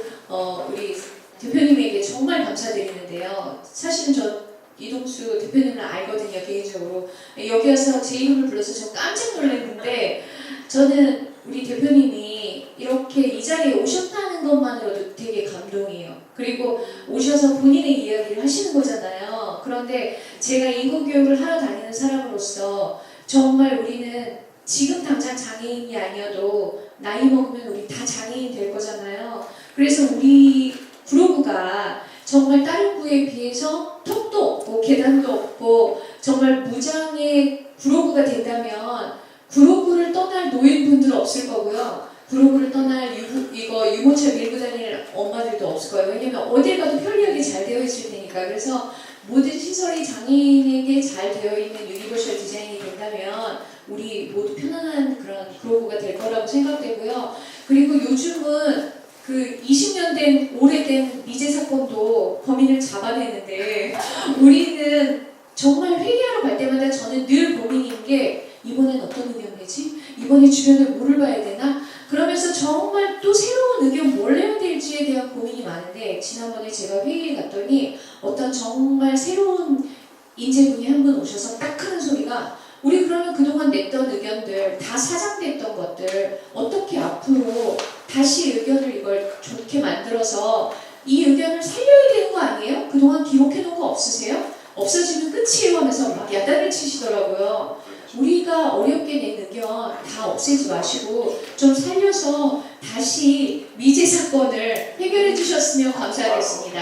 S8: 우리 대표님에게 정말 감사드리는데요. 사실은 저 이동수 대표님을 알거든요, 개인적으로. 여기 와서 제 이름을 불러서 저 깜짝 놀랐는데 저는 우리 대표님이 이렇게 이 자리에 오셨다는 것만으로도 되게 감동이에요. 그리고 오셔서 본인의 이야기를 하시는 거잖아요. 그런데 제가 인공교육을 하러 다니는 사람으로서 정말 우리는 지금 당장 장애인이 아니어도 나이 먹으면 우리 다 장애인 될 거잖아요. 그래서 우리 구로구가 정말 다른 구에 비해서 턱도 없고 계단도 없고 정말 무장의 구로구가 된다면 구로구를 떠날 노인분들은 없을 거고요. 구로구를 떠날 유모차 밀고 다닐 엄마들도 없을 거예요. 왜냐면 어딜 가도 편리하게 잘 되어 있을 테니까. 그래서 모든 시설이 장애인에게 잘 되어 있는 유니버셜 디자인이 된다면 우리 모두 편안한 그런 구로구가 될 거라고 생각되고요. 그리고 요즘은 그 20년 된 오래된 미제 사건도 범인을 잡아내는데 우리는 정말 회의하러 갈 때마다 저는 늘 고민인 게 이번엔 어떤 의견 내지? 이번에 주변에 뭐를 봐야 되나? 그러면서 정말 또 새로운 의견 뭘 내야 될지에 대한 고민이 많은데 지난번에 제가 회의에 갔더니 어떤 정말 새로운 인재분이 한 분 오셔서 딱 하는 소리가 우리 그러면 그동안 냈던 의견들 다 사장됐던 것들 어떻게 앞으로 다시 의견을 이걸 좋게 만들어서 이 의견을 살려야 되는 거 아니에요? 그동안 기록해 놓은 거 없으세요? 없어지면 끝이에요 하면서 막 야단을 치시더라고요. 우리가 어렵게 낸 의견 다 없애지 마시고 좀 살려서 다시 미제 사건을 해결해 주셨으면 감사하겠습니다.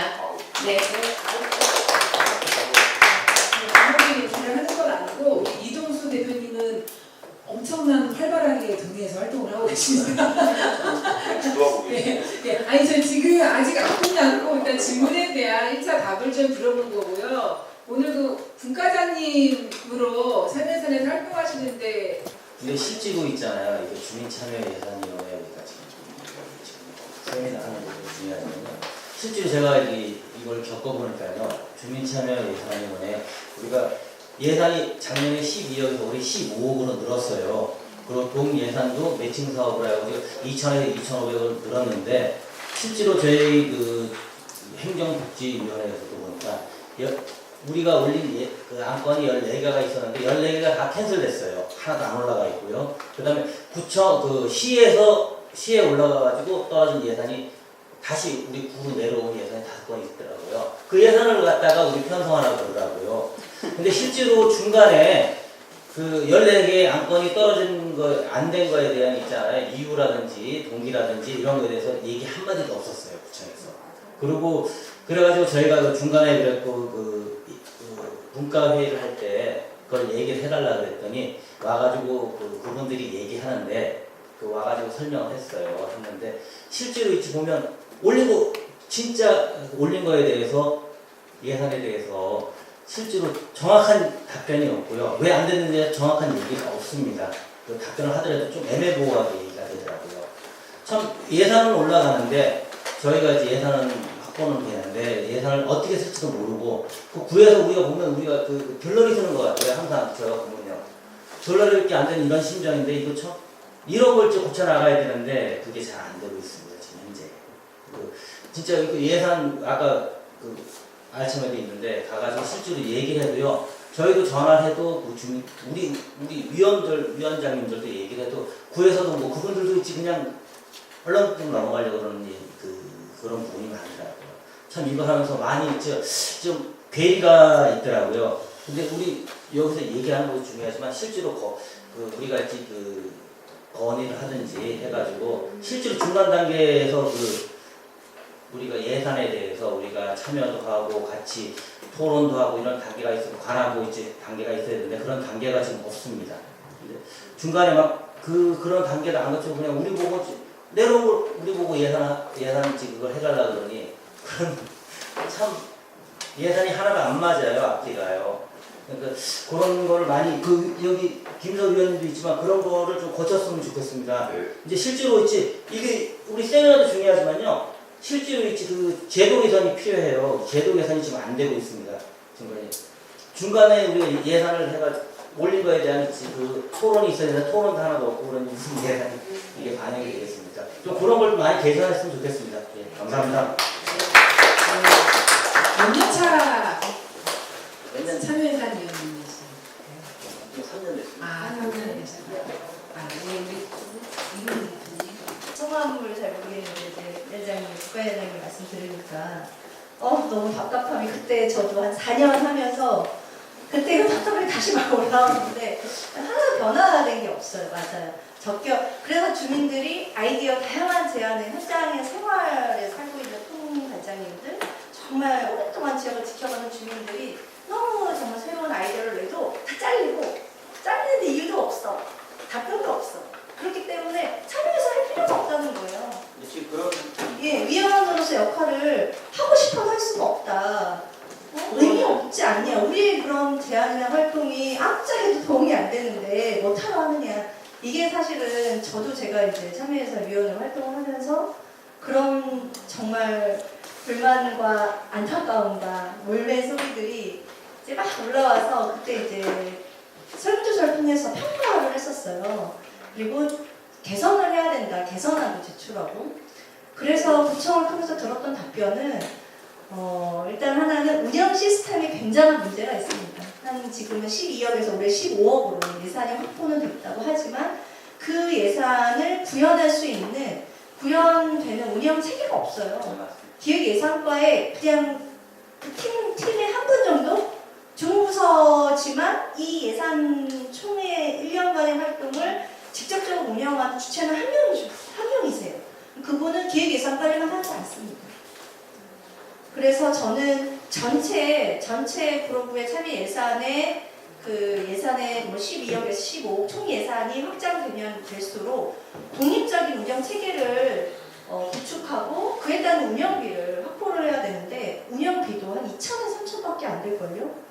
S8: 네.
S1: 아무리 얘기를 하는 건 아니고 우리 이동수 대표님은 엄청난 활발하게 동네에서 활동을 하고 계십니다. 네, 네. 아니 저 지금 아직 안 끝나고 일단 질문에 대한 1차 답을 좀 들어본 거고요. 오늘 그 분과장님으로 살면산에서 활동하시는데
S9: 근데 실제로 있잖아요. 이게 주민참여예산위원회 우리가 지금 세미나 하는 게 중요하잖아요. 실제로 제가 이걸 겪어보니까요. 주민참여예산위원회 우리가 예산이 작년에 12억에서 올해 15억으로 늘었어요. 그리고 동 예산도 매칭 사업을 하고 2,000에서 2,500을 늘었는데 실제로 저희 그 행정복지위원회에서도 보니까 우리가 올린 그 안건이 14개가 있었는데 14개가 다 캔슬됐어요. 하나도 안 올라가 있고요. 그 다음에 시에 올라가가지고 떨어진 예산이 다시 우리 구로 내려온 예산이 5건 있더라고요. 그 예산을 갖다가 우리 편성하라고 그러더라고요. 근데 실제로 중간에 그 14개의 안건이 떨어진 거, 안 된 거에 대한 있잖아요. 이유라든지 동기라든지 이런 거에 대해서 얘기 한마디도 없었어요. 구청에서. 그리고 그래가지고 저희가 그 중간에 그랬고 분과회의를 할 때 그걸 얘기를 해달라고 그랬더니 와가지고 그분들이 얘기하는데 와가지고 설명을 했어요. 했는데 실제로 이치 보면 진짜 올린 거에 대해서 예산에 대해서 실제로 정확한 답변이 없고요. 왜 안 됐는지 정확한 얘기가 없습니다. 그 답변을 하더라도 좀 애매모호하게 얘기가 되더라고요. 참 예산은 올라가는데 저희가 이제 예산은 확보는 되는데 예산을 어떻게 쓸지도 모르고 그 구에서 우리가 보면 우리가 그 결론이 쓰는 것 같아요. 항상 제가 보면요. 결론이 안 되는 이런 심정인데 이거 참 이런 걸 좀 고쳐 나가야 되는데 그게 잘 안 되고 있습니다. 지금 현재. 진짜 그 예산 아까 그 알츠메도 있는데 가가지고 실제로 얘기를 해도요. 저희도 전화를 해도 우리 위원장님들도 얘기를 해도 구에서도 뭐 그분들도 있지 그냥 얼렁뚱 넘어가려고 그러는 그런 부분이 많더라고요. 참 이거 하면서 많이 좀 괴리가 있더라고요. 근데 우리 여기서 얘기하는 것도 중요하지만 실제로 우리가 건의를 하든지 해가지고 실제로 중간 단계에서 우리가 예산에 대해서 우리가 참여도 하고 같이 토론도 하고 이런 단계가 있고 관하고 이제 단계가 있어야 되는데 그런 단계가 지금 없습니다. 근데 중간에 막 그런 단계를 안 거치고 그냥 우리 보고 예산지 그걸 해달라 그러니 그런 참 예산이 하나가 안 맞아요. 앞뒤가요. 그러니까 그런 걸 많이 여기 김석 위원님도 있지만 그런 거를 좀 고쳤으면 좋겠습니다.
S7: 네.
S9: 이제 실제로 이게 우리 세미나도 중요하지만요. 실제로 제도 개선이 필요해요. 제도 개선이 지금 안 되고 있습니다. 중간에 우리가 예산을 해가지고 올린 거에 대한 그 토론이 있어야 되는데 토론도 하나 없고 그런 무슨 예산이 이게 반영이 되겠습니까? 좀 그런 걸 많이 개선했으면 좋겠습니다. 예, 감사합니다.
S1: 몇 년 차 참여회산 위원님이신가요?
S9: 3년 됐습니다.
S1: 아, 3년 되셨나요? 아, 네, 우리 이분 대표님.
S10: 성함을 잘 모르겠는데 이제 회장님, 국가회장님 말씀 들으니까 너무 답답함이 그때 저도 한 4년 하면서 그때 그 답답함이 다시 막 올라오는데 하나 변화된 게 없어요. 맞아요. 그래서 주민들이 아이디어 다양한 제안을 현장의 생활에 살고 있는 통반장님들 정말 오랫동안 지역을 지켜가는 주민들이 너무 정말 새로운 아이디어를 내도 다 잘리는데 이유도 없어. 답변도 없어. 그렇기 때문에 참여해서 할 필요가 없다는 거예요.
S9: 지금 그런
S10: 예, 위원으로서 역할을 하고 싶어서 할 수가 없다. 의미 없지 않냐. 우리의 그런 제안이나 활동이 아무짝에도 도움이 안 되는데 못하러 하느냐. 이게 사실은 제가 이제 참여해서 위원으로 활동을 하면서 그런 정말 불만과 안타까움과 몰매 소리들이 이제 막 올라와서 그때 이제 설문조사를 통해서 평가를 했었어요. 그리고 개선을 해야 된다. 개선안도 제출하고. 그래서 구청을 통해서 들었던 답변은 일단 하나는 운영 시스템이 굉장한 문제가 있습니다. 한 지금은 12억에서 올해 15억으로 예산이 확보는 됐다고 하지만 그 예산을 구현할 수 있는 구현되는 운영 체계가 없어요. 기획예산과에 그냥 그 팀의 한 분 정도? 중부서지만 이 예산 총회 1년간의 활동을 직접적으로 운영하는 주체는 한 명이세요. 그분은 기획예산관리만 하지 않습니다. 그래서 저는 전체 구로구의 참여 예산의 예산의 12억에서 15억 총 예산이 확장되면 될수록 독립적인 운영 체계를 구축하고 그에 따른 운영비를 확보를 해야 되는데 운영비도 한 2천에서 3천밖에 안 될걸요.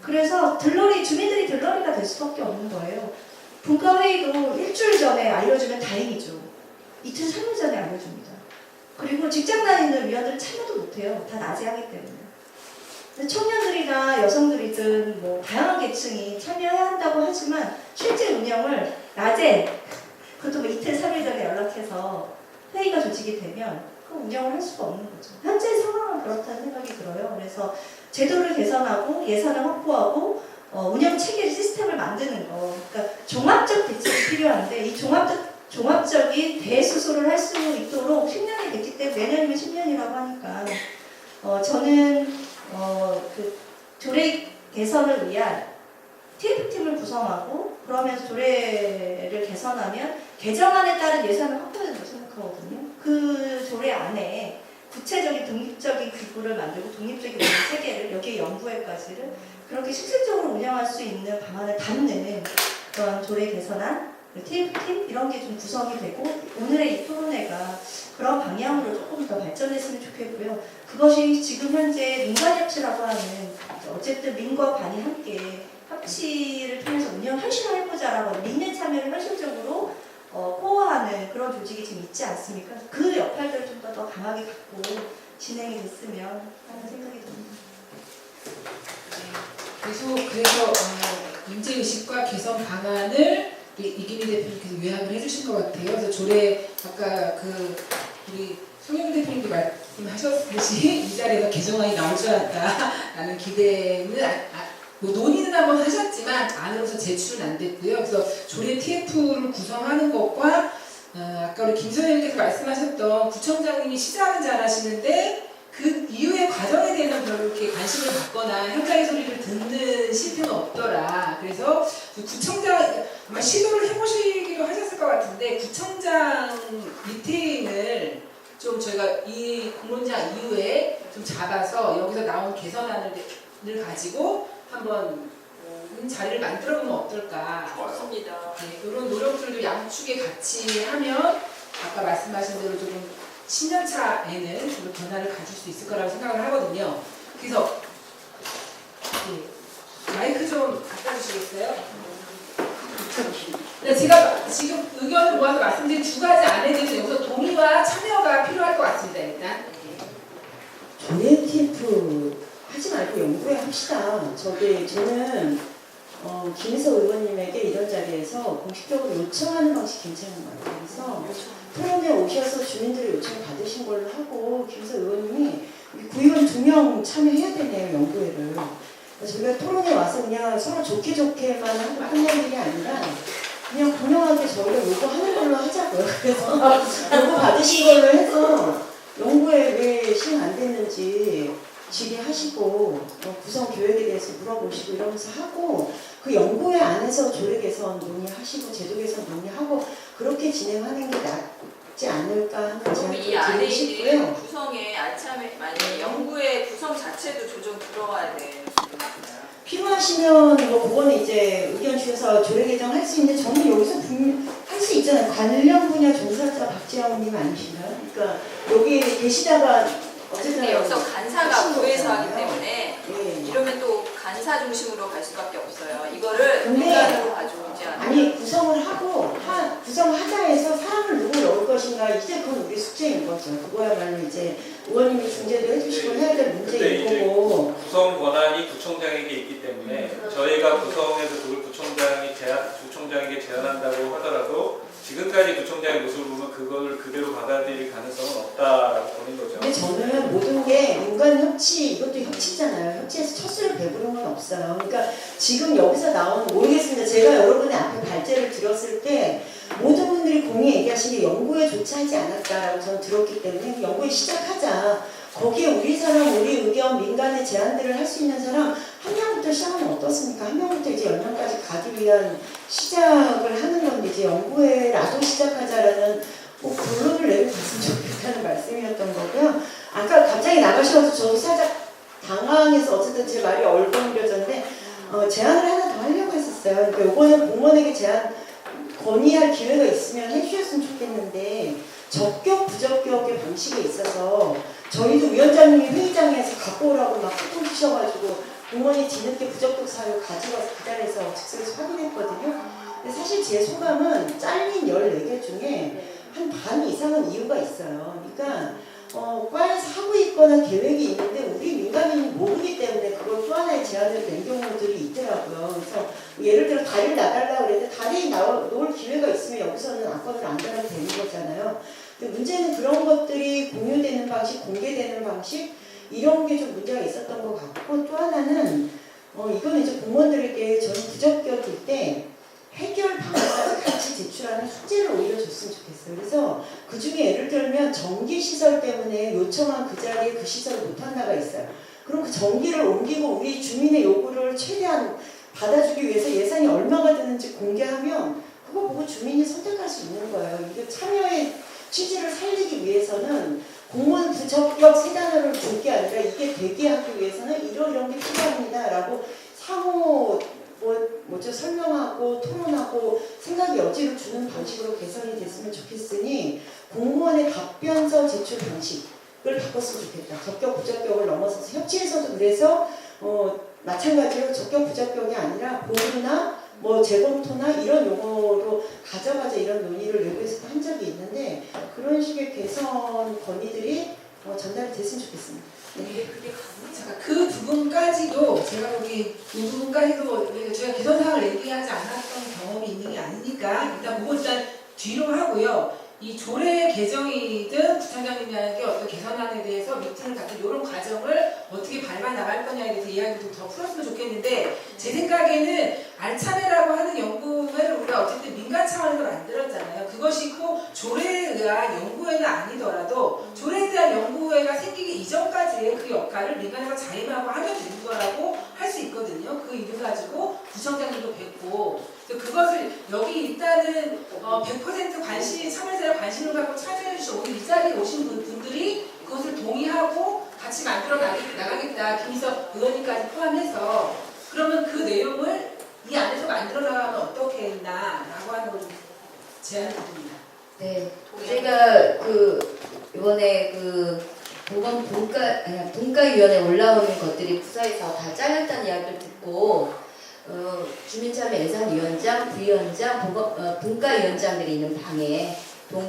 S10: 그래서 주민들이 들러리가 될 수밖에 없는 거예요. 분과회의도 일주일 전에 알려주면 다행이죠. 이틀, 3일 전에 알려줍니다. 그리고 직장 다니는 위원들은 참여도 못해요. 다 낮에 하기 때문에. 청년들이나 여성들이든 다양한 계층이 참여해야 한다고 하지만 실제 운영을 낮에 그것도 이틀, 3일 전에 연락해서 회의가 조직이 되면 그 운영을 할 수가 없는 거죠. 현재 상황은 그렇다는 생각이 들어요. 그래서 제도를 개선하고 예산을 확보하고 운영 체계 시스템을 만드는 거. 그러니까 종합적 대책이 필요한데 이 종합적인 대수술을 할 수 있도록 10년이 됐기 때문에 내년이면 10년이라고 하니까 저는 그 조례 개선을 위한 TF팀을 구성하고 그러면서 조례를 개선하면 개정안에 따른 예산을 확보해야 된다고 생각하거든요. 그 조례 안에 구체적인 독립적인 기구를 만들고 독립적인 운영 체계를 여기에 연구회까지를 그렇게 실질적으로 운영할 수 있는 방안을 담는 그런 조례 개선안, TF팀 이런 게 좀 구성이 되고 오늘의 이 토론회가 그런 방향으로 조금 더 발전했으면 좋겠고요. 그것이 지금 현재 민관협치라고 하는 어쨌든 민과 관이 함께 협치를 통해서 운영 현실화해보자라고 민의 참여를 현실적으로 코어하는 그런 조직이 지금 있지 않습니까? 그 역할들을 좀 더 강하게 갖고 진행이 됐으면 하는 생각이 듭니다.
S1: 그래서 문제의식과 개선 방안을 이기미 대표님께서 요약을 해주신 것 같아요. 그래서 조례 아까 우리 송영 대표님도 말씀하셨듯이 이 자리에서 개정안이 나올 줄 알았다라는 기대는 논의는 한번 하셨지만 안으로서 제출은 안 됐고요. 그래서 조례 TF를 구성하는 것과 아까 우리 김선생님께서 말씀하셨던 구청장님이 시작은 잘하시는데 그 이후의 과정에 대해서 별로 이렇게 관심을 갖거나 현장의 소리를 듣는 실태는 없더라. 그래서 구청장 아마 시도를 해보시기로 하셨을 것 같은데 구청장 미팅을 좀 저희가 이 공론장 이후에 좀 잡아서 여기서 나온 개선안을 가지고 한번 자리를 만들어 보면 어떨까.
S3: 맞습니다.
S1: 네, 이런 노력들도 양측에 같이 하면 아까 말씀하신 대로 조금 10년차에는 좀 변화를 가질 수 있을 거라고 생각을 하거든요. 그래서 마이크 좀 갖다 주시겠어요? 네, 제가 지금 의견을 모아서 말씀드린 두 가지 안에 대해서 여기서 동의와 참여가 필요할 것 같습니다. 일단
S5: 조례 TF 하지 말고 연구회 합시다. 저는 김희석 의원님에게 이런 자리에서 공식적으로 요청하는 방식 괜찮은 것 같아요. 그래서 토론에 오셔서 주민들의 요청 받으신 걸로 하고 김희석 의원님이 구의원 2명 참여해야 되네요. 연구회를. 저희가 토론에 와서 그냥 서로 좋게만 하고 끝낼 일이 아니라 그냥 분명하게 저희가 요구하는 걸로 하자고요. 그래서 요구 받으신 걸로 해서 연구회 왜 시행 안 됐는지 질의하시고 구성 계획에 대해서 물어보시고 이러면서 하고 그 연구회 안에서 조례 개선 논의하시고 제도 개선 논의하고 그렇게 진행하는 게 낫지 않을까 하는
S11: 그럼 이
S5: 제안을
S11: 안에
S5: 드리고 싶고요.
S11: 있는 구성에 알참에 만약 연구의 구성 자체도 조정 들어가야 돼.
S5: 필요하시면 뭐 그거는 이제 의견 주셔서 조례 개정할 수 있는데 저는 여기서 할 수 있잖아요. 관련 분야 종사자 박지영님 아니신가요? 그러니까 여기 계시다가 어쨌든
S11: 근데 여기서 간사가 구에서 하기 때문에
S5: 예.
S11: 이러면 또 간사 중심으로 갈 수밖에 없어요. 이거를
S5: 근데
S11: 민간으로 가져오지 않아요.
S5: 아니 구성을 하고 구성하자 해서 사람을 누구 넣을 것인가 이제 그건 우리 숙제인 거죠. 그거야말로 이제 의원님이 중재도 해주시고 해야 될 문제인 거고.
S12: 구성 권한이 구청장에게 있기 때문에 저희가 구성해서 그걸 구청장에게 제안한다고 하더라도 지금까지 구청장의 모습을 보면 그걸 그대로 받아들일 가능성은 없다라고 보는 거죠.
S5: 근데 저는 모든 게 민간 협치, 이것도 협치잖아요. 협치에서 첫수를 배부른 건 없어요. 그러니까 지금 여기서 나오는, 모르겠습니다. 제가 여러분의 앞에 발제를 들었을 때 모든 분들이 공히 얘기하신 게 연구에 조차하지 않았다라고 저는 들었기 때문에 연구에 시작하자. 거기에 우리 사람, 우리 의견, 민간의 제안들을 할 수 있는 사람 한 명부터 시작하면 어떻습니까? 한 명부터 이제 10명까지 가기 위한 시작을 하는 건데 이제 연구회라도 시작하자라는 결론을 내고 갔으면 좋겠다는 말씀이었던 거고요. 아까 갑자기 나가셔서 저도 살짝 당황해서 어쨌든 제 말이 얼버무려졌는데 제안을 하나 더 하려고 했었어요. 그러니까 요거는 공무원에게 제안 건의할 기회가 있으면 해주셨으면 좋겠는데 적격, 부적격의 방식에 있어서 저희도 위원장님이 회의장에서 갖고 오라고 막 꾹꾹 치셔가지고 공무원이 뒤늦게 부적격 사유 가져가서 그 자리에서 즉석에서 확인했거든요. 근데 사실 제 소감은 잘린 14개 중에 한 반 이상은 이유가 있어요. 그러니까 과에서 하고 있거나 계획이 있는데 우리 민간인이 모르기 때문에 그걸 또 하나의 제안을 낸 경우들이 있더라고요. 그래서 예를 들어 다리를 나가려고 그랬는데 다리 놓을 기회가 있으면 여기서는 안건을 안 달아도 되는 거잖아요. 근데 문제는 그런 것들이 공유되는 방식, 공개되는 방식 이런 게 좀 문제가 있었던 것 같고 또 하나는 이거는 이제 공무원들에게 저는 부적격일 때 해결 방안까지 같이 제출하는 숙제를 오히려 줬으면 좋겠어요. 그래서 그 중에 예를 들면 전기시설 때문에 요청한 그 자리에 그 시설을 못한 나가 있어요. 그럼 그 전기를 옮기고 우리 주민의 요구를 최대한 받아주기 위해서 예산이 얼마가 드는지 공개하면 그거 보고 주민이 선택할 수 있는 거예요. 이게 참여의 취지를 살리기 위해서는 공무원 부적격 세 단어를 줄 게 아니라 이게 되게 하기 위해서는 이런 게 필요합니다. 라고 상호 설명하고 토론하고 생각 여지를 주는 방식으로 개선이 됐으면 좋겠으니 공무원의 답변서 제출 방식을 바꿨으면 좋겠다. 적격, 부적격을 넘어서서 협치에서도 그래서 마찬가지로 적격, 부적격이 아니라 보류나 재검토나 이런 용어로 가져가자 이런 논의를 외부에서도 한 적이 있는데 그런 식의 개선 건의들이 전달이 됐으면 좋겠습니다. 네.
S1: 잠깐 그 부분까지도 제가 보기 이 부분까지도 저희가 개선사항을 얘기하지 않았던 경험이 있는 게 아니니까 일단 그거 일단 뒤로 하고요. 이 조례 개정이든 구청장님에게 어떤 개선안에 대해서 미팅을 갖고 이런 과정을 어떻게 밟아 나갈 거냐에 대해서 이야기도 더 풀었으면 좋겠는데 제 생각에는 알참회라고 하는 연구회를 우리가 어쨌든 민간 차원에서 만들었잖아요. 그것이 꼭 조례에 의한 연구회는 아니더라도 조례에 대한 연구회가 생기기 이전까지의 그 역할을 민간에서 자임하고 하면 되는 거라고 할 수 있거든요. 그 이유 가지고 구청장님도 뵙고 그것을 여기 일단은 100% 참여자의 관심을 갖고 참여해 주신 오늘 이 자리에 오신 분들이 그것을 동의하고 같이 만들어 나가겠다. 김희석 의원님까지 포함해서 그러면 그 내용을 이 안에서 만들어 나가면 어떻겠나라고 하는 걸 좀 제안해 드립니다.
S4: 네, 제가 이번에 분과위원회 올라오는 것들이 부서에서 다 잘렸다는 이야기를 듣고 주민참여 예산위원장, 부위원장, 분과위원장들이 있는 방에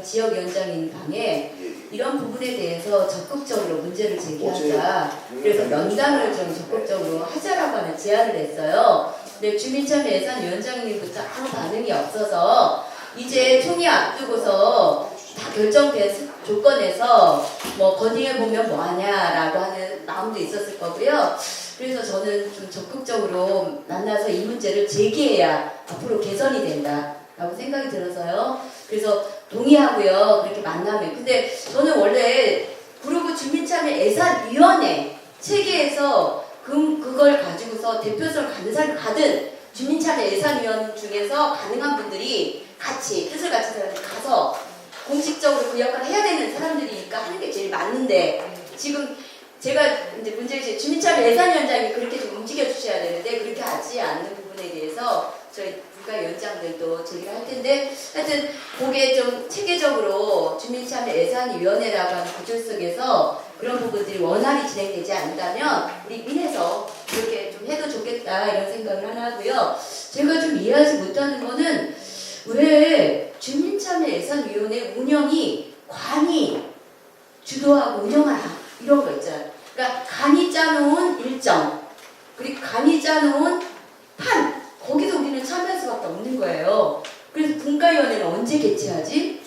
S4: 지역위원장이 있는 방에 이런 부분에 대해서 적극적으로 문제를 제기하자. 그래서 면담을 좀 적극적으로 하자라고 하는 제안을 했어요. 근데 주민참여예산위원장님부터 아무 반응이 없어서 이제 총회 앞두고서 다 결정된 조건에서 뭐 건의해보면 뭐하냐라고 하는 마음도 있었을 거고요. 그래서 저는 좀 적극적으로 만나서 이 문제를 제기해야 앞으로 개선이 된다라고 생각이 들어서요. 그래서 동의하고요. 그렇게 만나면. 근데 저는 원래 구로구 주민참여예산위원회 체계에서 그걸 가지고서 대표성 가는 사람 가든 주민참여예산위원 중에서 가능한 분들이 같이 뜻을 같이 사람들이 가서 공식적으로 그 역할을 해야 되는 사람들이니까 하는 게 제일 맞는데 지금 제가 이제 문제는 주민참여예산위원장이 그렇게 좀 움직여 주셔야 되는데 그렇게 하지 않는 부분에 대해서 저희 국가위원장들도 제기를 할 텐데 하여튼 그게 좀 체계적으로 주민참여예산위원회라고 하는 구조 속에서 그런 부분들이 원활히 진행되지 않는다면 우리 민에서 그렇게 좀 해도 좋겠다 이런 생각을 하나 하고요. 제가 좀 이해하지 못하는 거는 왜 주민참여예산위원회 운영이 관이 주도하고 운영하라 이런 거 있잖아요. 그러니까 간이 짜놓은 일정 그리고 간이 짜놓은 판 거기서 우리는 참여할 수밖에 없는 거예요. 그래서 분과위원회는 언제 개최하지?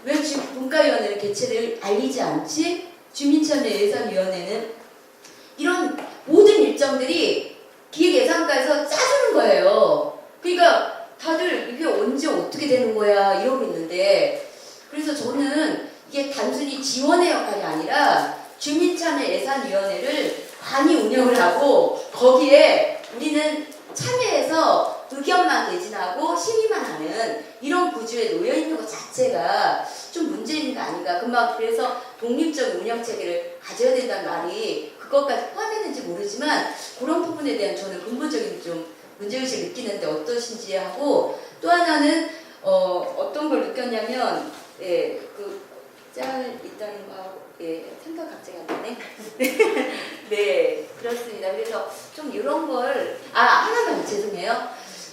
S4: 왜 지금 분과위원회는 개최를 알리지 않지? 주민참여예산위원회는 이런 모든 일정들이 기획예산과에서 짜주는 거예요. 그러니까 다들 이게 언제 어떻게 되는 거야 이러고 있는데 그래서 저는 이게 단순히 지원의 역할이 아니라 주민참여예산위원회를 관이 운영을 하고 거기에 우리는 참여해서 의견만 대진하고 심의만 하는 이런 구조에 놓여있는 것 자체가 좀 문제 있는 거 아닌가. 금방 그래서 독립적인 운영체계를 가져야 된다는 말이 그것까지 포함했는지 모르지만 그런 부분에 대한 저는 근본적인 좀 문제의식을 느끼는데 어떠신지 하고 또 하나는 어떤 걸 느꼈냐면 그 짤 있다는 거 생각 갑자기 안 나네. 네 그렇습니다. 그래서 좀 이런 걸 하나만 죄송해요.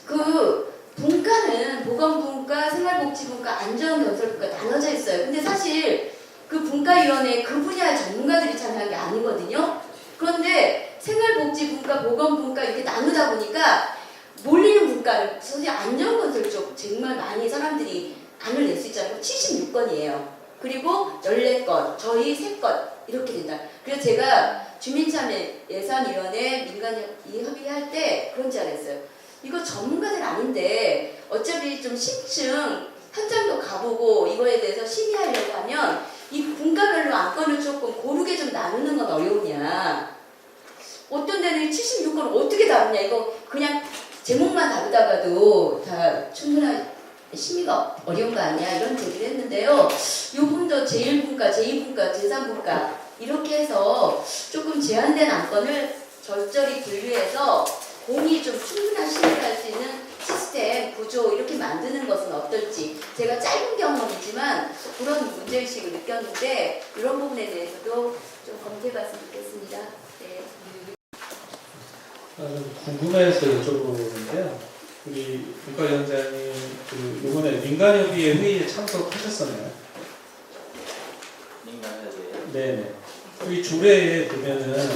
S4: 그 분과는 보건분과, 생활복지분과, 안전건설분과 나눠져 있어요. 근데 사실 그 분과위원회에 그 분야 전문가들이 참여한 게 아니거든요. 그런데 생활복지분과, 보건분과 이렇게 나누다 보니까 몰리는 분과는 사실 안전건설 쪽 정말 많이 사람들이 안을 낼 수 있잖아요. 76건이에요. 그리고 14건, 저희 3건 이렇게 된다. 그래서 제가 주민참여예산위원회 민간이 협의할 때 그런 줄 알았어요. 이거 전문가들 아닌데 어차피 좀 심층 현장도 가보고 이거에 대해서 심의하려고 하면 이 분과별로 안건을 조금 고르게 좀 나누는 건 어려우냐. 어떤 데는 76건을 어떻게 다루냐. 이거 그냥 제목만 다루다가도 다 충분한 심의가 어려운 거 아니야 이런 제기를 했는데요. 요 부분도 제1분과, 제2분과, 제3분과 이렇게 해서 조금 제한된 안건을 적절히 분류해서 공이 좀 충분한 심의를 할 수 있는 시스템, 구조 이렇게 만드는 것은 어떨지 제가 짧은 경험이지만 그런 문제의식을 느꼈는데 이런 부분에 대해서도 좀 검토해봤으면 좋겠습니다. 네.
S6: 궁금해서 여쭤보는데요. 우리 국가위원장님 이번에 민간협의회 회의에 참석하셨었나요?
S9: 민간협의회?
S6: 네네. 여기 조례에 보면은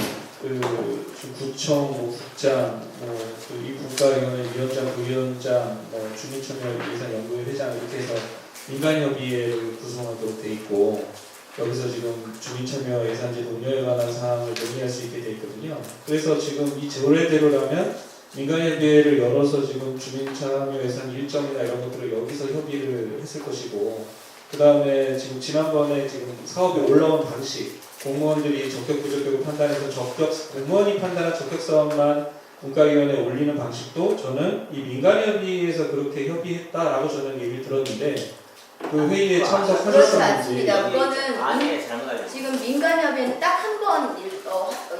S6: 구청, 국장, 이 국가위원회 위원장, 부위원장, 주민참여예산연구회 회장 이렇게 해서 민간협의회를 구성하도록 돼 있고 여기서 지금 주민참여예산제도 운영에 관한 사항을 논의할 수 있게 돼 있거든요. 그래서 지금 이 조례대로라면 민간협의회를 열어서 지금 주민참여예산 일정이나 이런 것들을 여기서 협의를 했을 것이고 그 다음에 지금 지난번에 지금 사업이 올라온 방식 공무원들이 적격 부적격을 판단해서 공무원이 판단한 적격사업만 분과위원회에 올리는 방식도 저는 이 민간협의회에서 그렇게 협의했다라고 저는 얘기를 들었는데 그 회의에
S4: 그렇지
S6: 참석하셨었는지.
S4: 않습니다. 그거는 지금 민간협의회는 딱 한 번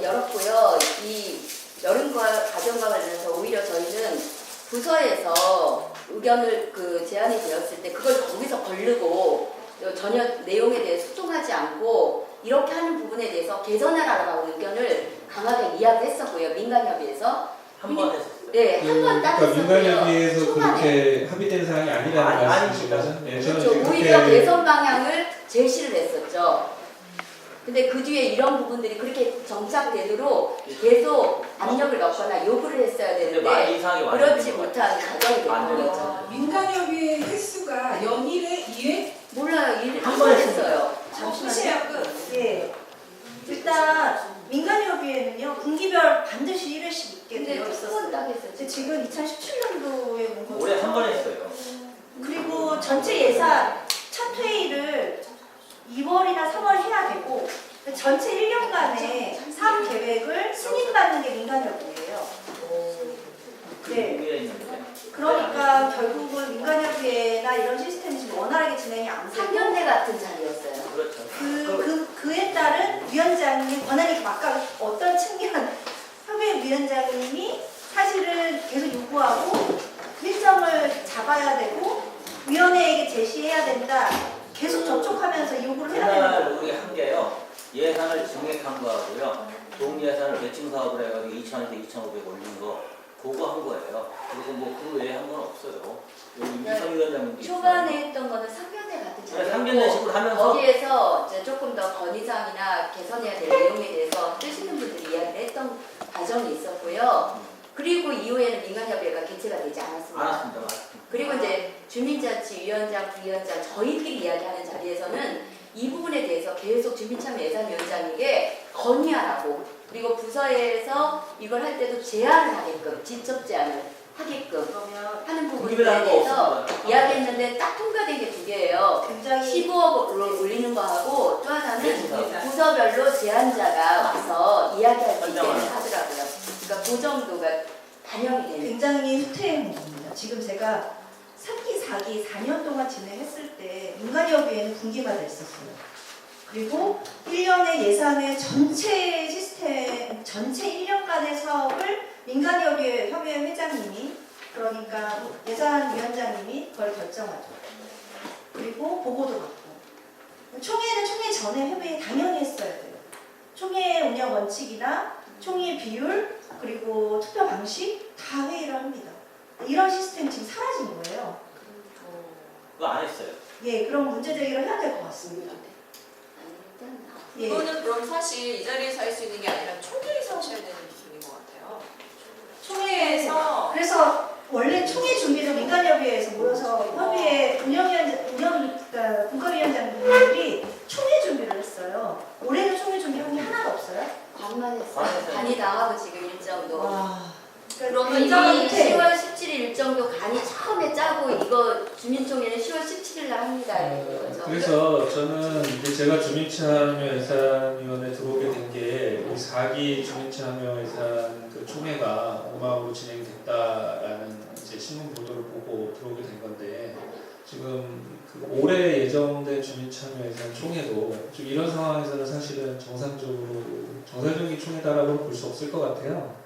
S4: 열었고요. 이 여름과 가정과 관련해서 오히려 저희는 부서에서 의견을 제안이 되었을 때 그걸 거기서 거르고 전혀 내용에 대해 소통하지 않고 이렇게 하는 부분에 대해서 개선하라고 의견을 강하게 이야기했었고요. 민간협의회에서
S9: 한 번 했었어요.
S4: 네, 한 번 딱
S6: 그러니까
S4: 했었고요.
S6: 민간협의회에서
S4: 초반에.
S6: 그렇게 합의된 사항이 아니라는 말씀이신 거죠? 네, 저는
S4: 그렇죠.
S6: 지금
S4: 오히려
S6: 그렇게
S4: 개선 방향을 제시를 했었죠. 근데 그 뒤에 이런 부분들이 그렇게 정착되도록 계속 압력을 넣거나 요구를 했어야
S9: 근데 말
S4: 되는데
S9: 이상하게 많이
S4: 그렇지
S9: 되는 거
S4: 못한 가정이
S9: 안
S4: 됐고요.
S9: 되죠.
S1: 민간협의회 횟수가 연일에 2회?
S4: 몰라요. 일을
S9: 한
S4: 한
S9: 번
S4: 번
S9: 했습니다.
S4: 했어요.
S10: 끝이에요, 끝. 예. 일단 민간협의회는요 분기별 반드시 1회씩 있게
S4: 근데
S10: 되어
S4: 두번
S10: 있었어요.
S4: 딱
S10: 근데
S4: 했어요.
S10: 지금 2017년도에 뭔가
S9: 올해 한 번 했어요.
S10: 그리고 전체 예산 첫 회의를 2월이나 3월 해야 되고 전체 1년간의 사업 계획을 승인받는 게 민간협의회예요. 네.
S9: 위에 있는데.
S10: 그러니까 결국은 민간협의회나 이런 시스템이 지금 원활하게 진행이 안 되고
S4: 상견례 같은 자리였어요.
S9: 그렇죠.
S10: 그에 따른 위원장님 권한이 아까 어떤 측면 협의회 위원장님이 사실은 계속 요구하고 일정을 잡아야 되고 위원회에게 제시해야 된다. 계속 접촉하면서 요구를 해야 되는
S9: 그날
S10: 거예요.
S9: 우리 한 게요. 예산을 증액한 거하고요. 동 예산을 매칭 사업을 해가지고 2,000에서 2,500 올린 거 그거 한 거예요. 그리고 뭐 그 외에 한 건 없어요. 여기 이성 위원장님도
S4: 초반에 했던 거는 상견례 같은 자리였고
S9: 상견례식으로 하면서
S4: 거기에서 이제 조금 더 건의사항이나 개선해야 될 내용에 대해서 뜨시는 분들이 이야기를 했던 과정이 있었고요. 그리고 이후에는 민간협의회가 개최가 되지 않았습니다.
S9: 알았습니다.
S4: 그리고 이제 주민자치위원장, 부위원장 저희끼리 이야기하는 자리에서는 이 부분에 대해서 계속 주민참여예산위원장에게 건의하라고 그리고 부서에서 이걸 할 때도 제안을 하게끔 직접 제안을 하게끔 하는 부분에 대해서 이야기했는데 딱 통과된 게 두 개예요.
S10: 굉장히
S4: 15억을 올리는 거하고 또 하나는 부서별로 제안자가 와서 이야기할 수 있게 하더라고요. 그러니까 그 정도가 반영이 되는.
S10: 굉장히 후퇴한 겁니다. 지금 제가 3기, 4기, 4년 동안 진행했을 때 민간협의회는 분기마다 있었어요. 그리고 1년의 예산의 전체 시스템, 전체 1년간의 사업을 민간협의회 회장님이 그러니까 예산위원장님이 그걸 결정하죠. 그리고 보고도 받고. 총회는 총회 전에 협의회 당연히 했어야 돼요. 총회 운영 원칙이나 총회 비율 그리고 투표 방식 다 회의를 합니다. 이런 시스템이 지금 사라진 거예요.
S9: 그거 안 했어요.
S10: 예, 그럼 문제 제기를 해야 될 것 같습니다. 예.
S11: 이거는 그럼 사실 이 자리에서 할 수 있는 게 아니라 총회에서 하셔야 되는 기준인 것 같아요. 총회에서
S10: 그래서 원래 총회 준비를 민간협의회에서 모여서 협의회 그러니까 분과위원장들이 총회 준비를 했어요. 올해는 총회 준비한 게 하나도 없어요.
S4: 반만 했어요. 반이 나가고 지금 일정도.
S10: 그러면
S4: 그러면 이미 10월 17일 일정도 간이 처음에 짜고 이거 주민총회는 10월 17일 날 합니다. 이런 거죠.
S6: 그래서 저는 이제 제가 주민참여예산위원회 들어오게 된 게 우리 4기 주민참여예산 그 총회가 엉망으로 진행됐다라는 이제 신문 보도를 보고 들어오게 된 건데 지금 그 올해 예정된 주민참여예산 총회도 좀 이런 상황에서는 사실은 정상적인 총회다라고 볼 수 없을 것 같아요.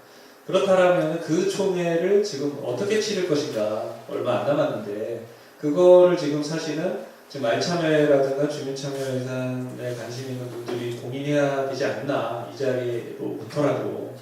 S6: 그렇다면 그 총회를 지금 어떻게 치를 것인가 얼마 안 남았는데 그거를 지금 사실은 지금 말참여라든가 주민참여예산에 관심 있는 분들이 고민해야 되지 않나 이 자리로부터라도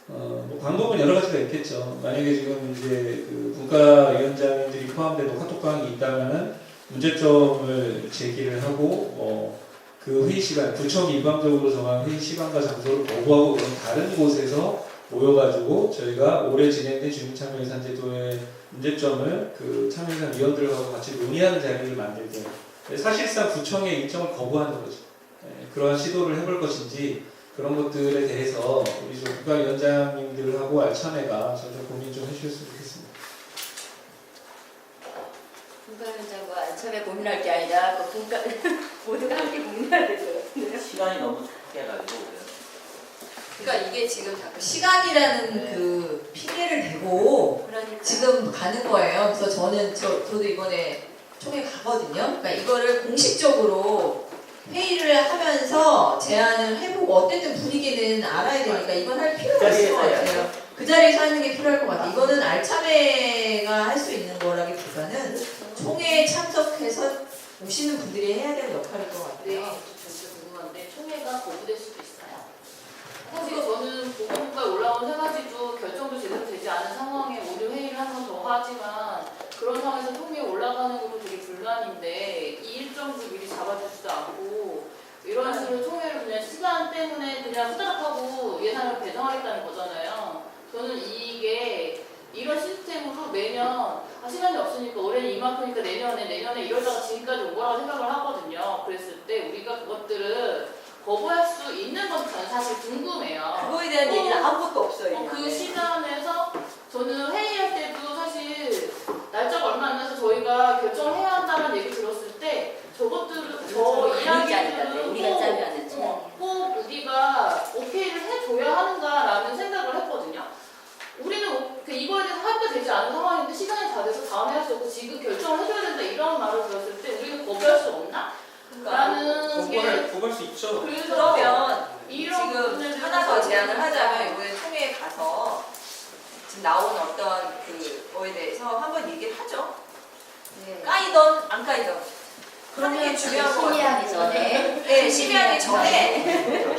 S6: 뭐 방법은 여러 가지가 있겠죠. 만약에 지금 이제 그 분과위원장님들이 포함된 카톡방이 있다면은 문제점을 제기를 하고 그 회의 시간 구청이 일방적으로 정한 회의 시간과 장소를 거부하고 그런 다른 곳에서 모여가지고 저희가 올해 진행된 주민참여예산 제도의 문제점을 그 참여예산 위원들하고 같이 논의하는 자리를 만들 때 사실상 구청의 일정을 거부하는 거죠. 그러한 시도를 해볼 것인지 그런 것들에 대해서 우리 좀 국가위원장님들하고 알참회가 좀 고민 좀 해주셨으면 좋겠습니다.
S4: 분과위원장과 알참회 고민할 게 아니라 그 분과 모두가 함께 고민해야 될 것 같은데요.
S9: 시간이 너무 촉박해가지고
S13: 그러니까 이게 지금 자꾸 시간이라는 그 핑계를 대고 지금 가는 거예요. 그래서 저도 이번에 총회 가거든요. 그러니까 이거를 공식적으로 회의를 하면서 제안을 해보고 어쨌든 분위기는 알아야 되니까 이건 할 필요가 있을 것 같아요. 그 자리에서 하는 게 필요할 것 같아요. 이거는 알참회가 할 수 있는 거라기보다는 총회에 참석해서 오시는 분들이 해야 되는 역할일 것 같아요.
S3: 네, 저 궁금한데 총회가 거부될 수도 있어요. 사실 저는 보건국가에 올라온 세 가지도 결정도 제대로 되지 않은 상황에 오늘 회의를 한 번 더 하지만 그런 상황에서 총회에 올라가는 것도 되게 불만인데 이 일정도 미리 잡아주지도 않고 이런 식으로 총회를 그냥 때문에 그냥 후다닥하고 예산을 배정하겠다는 거잖아요. 저는 이게 이런 시스템으로 매년 시간이 없으니까 올해는 이만큼이니까 내년에 이러다가 지금까지 온 거라고 생각을 하거든요. 그랬을 때 우리가 그것들을 거부할 수 있는 건지 저는 사실 궁금해요.
S13: 그거에 대한 얘기는 아무것도 없어요.
S3: 그 시간에서 저는 회의할 때도 사실 날짜가 얼마 안 나서 저희가 결정을 해야 한다는 얘기 들었을 때 저것들은 저 이야기들은
S4: 우리가 짜면 안 됐지.
S3: 꼭 우리가 오케이를 해줘야 하는가라는 생각을 했거든요. 우리는 이거에 대해서 합의가 되지 않은 상황인데 시간이 다 돼서 다음에 할 수 없고 지금 결정을 해줘야 된다 이런 말을 들었을 때 우리는 거부할 수 없나? 라는 게
S12: 구할 수 있죠.
S13: 그러면
S3: 이런
S13: 지금
S3: 부분을
S13: 하나 더 제안을 하자면 이번에 총회에 가서 지금 나온 어떤 그거에 대해서 한번 얘기를 하죠.
S4: 네.
S13: 까이던 안 까이던 하는 게 중요한 거 같아요.
S4: 심의하기 전에.
S13: 네, 심의하기 전에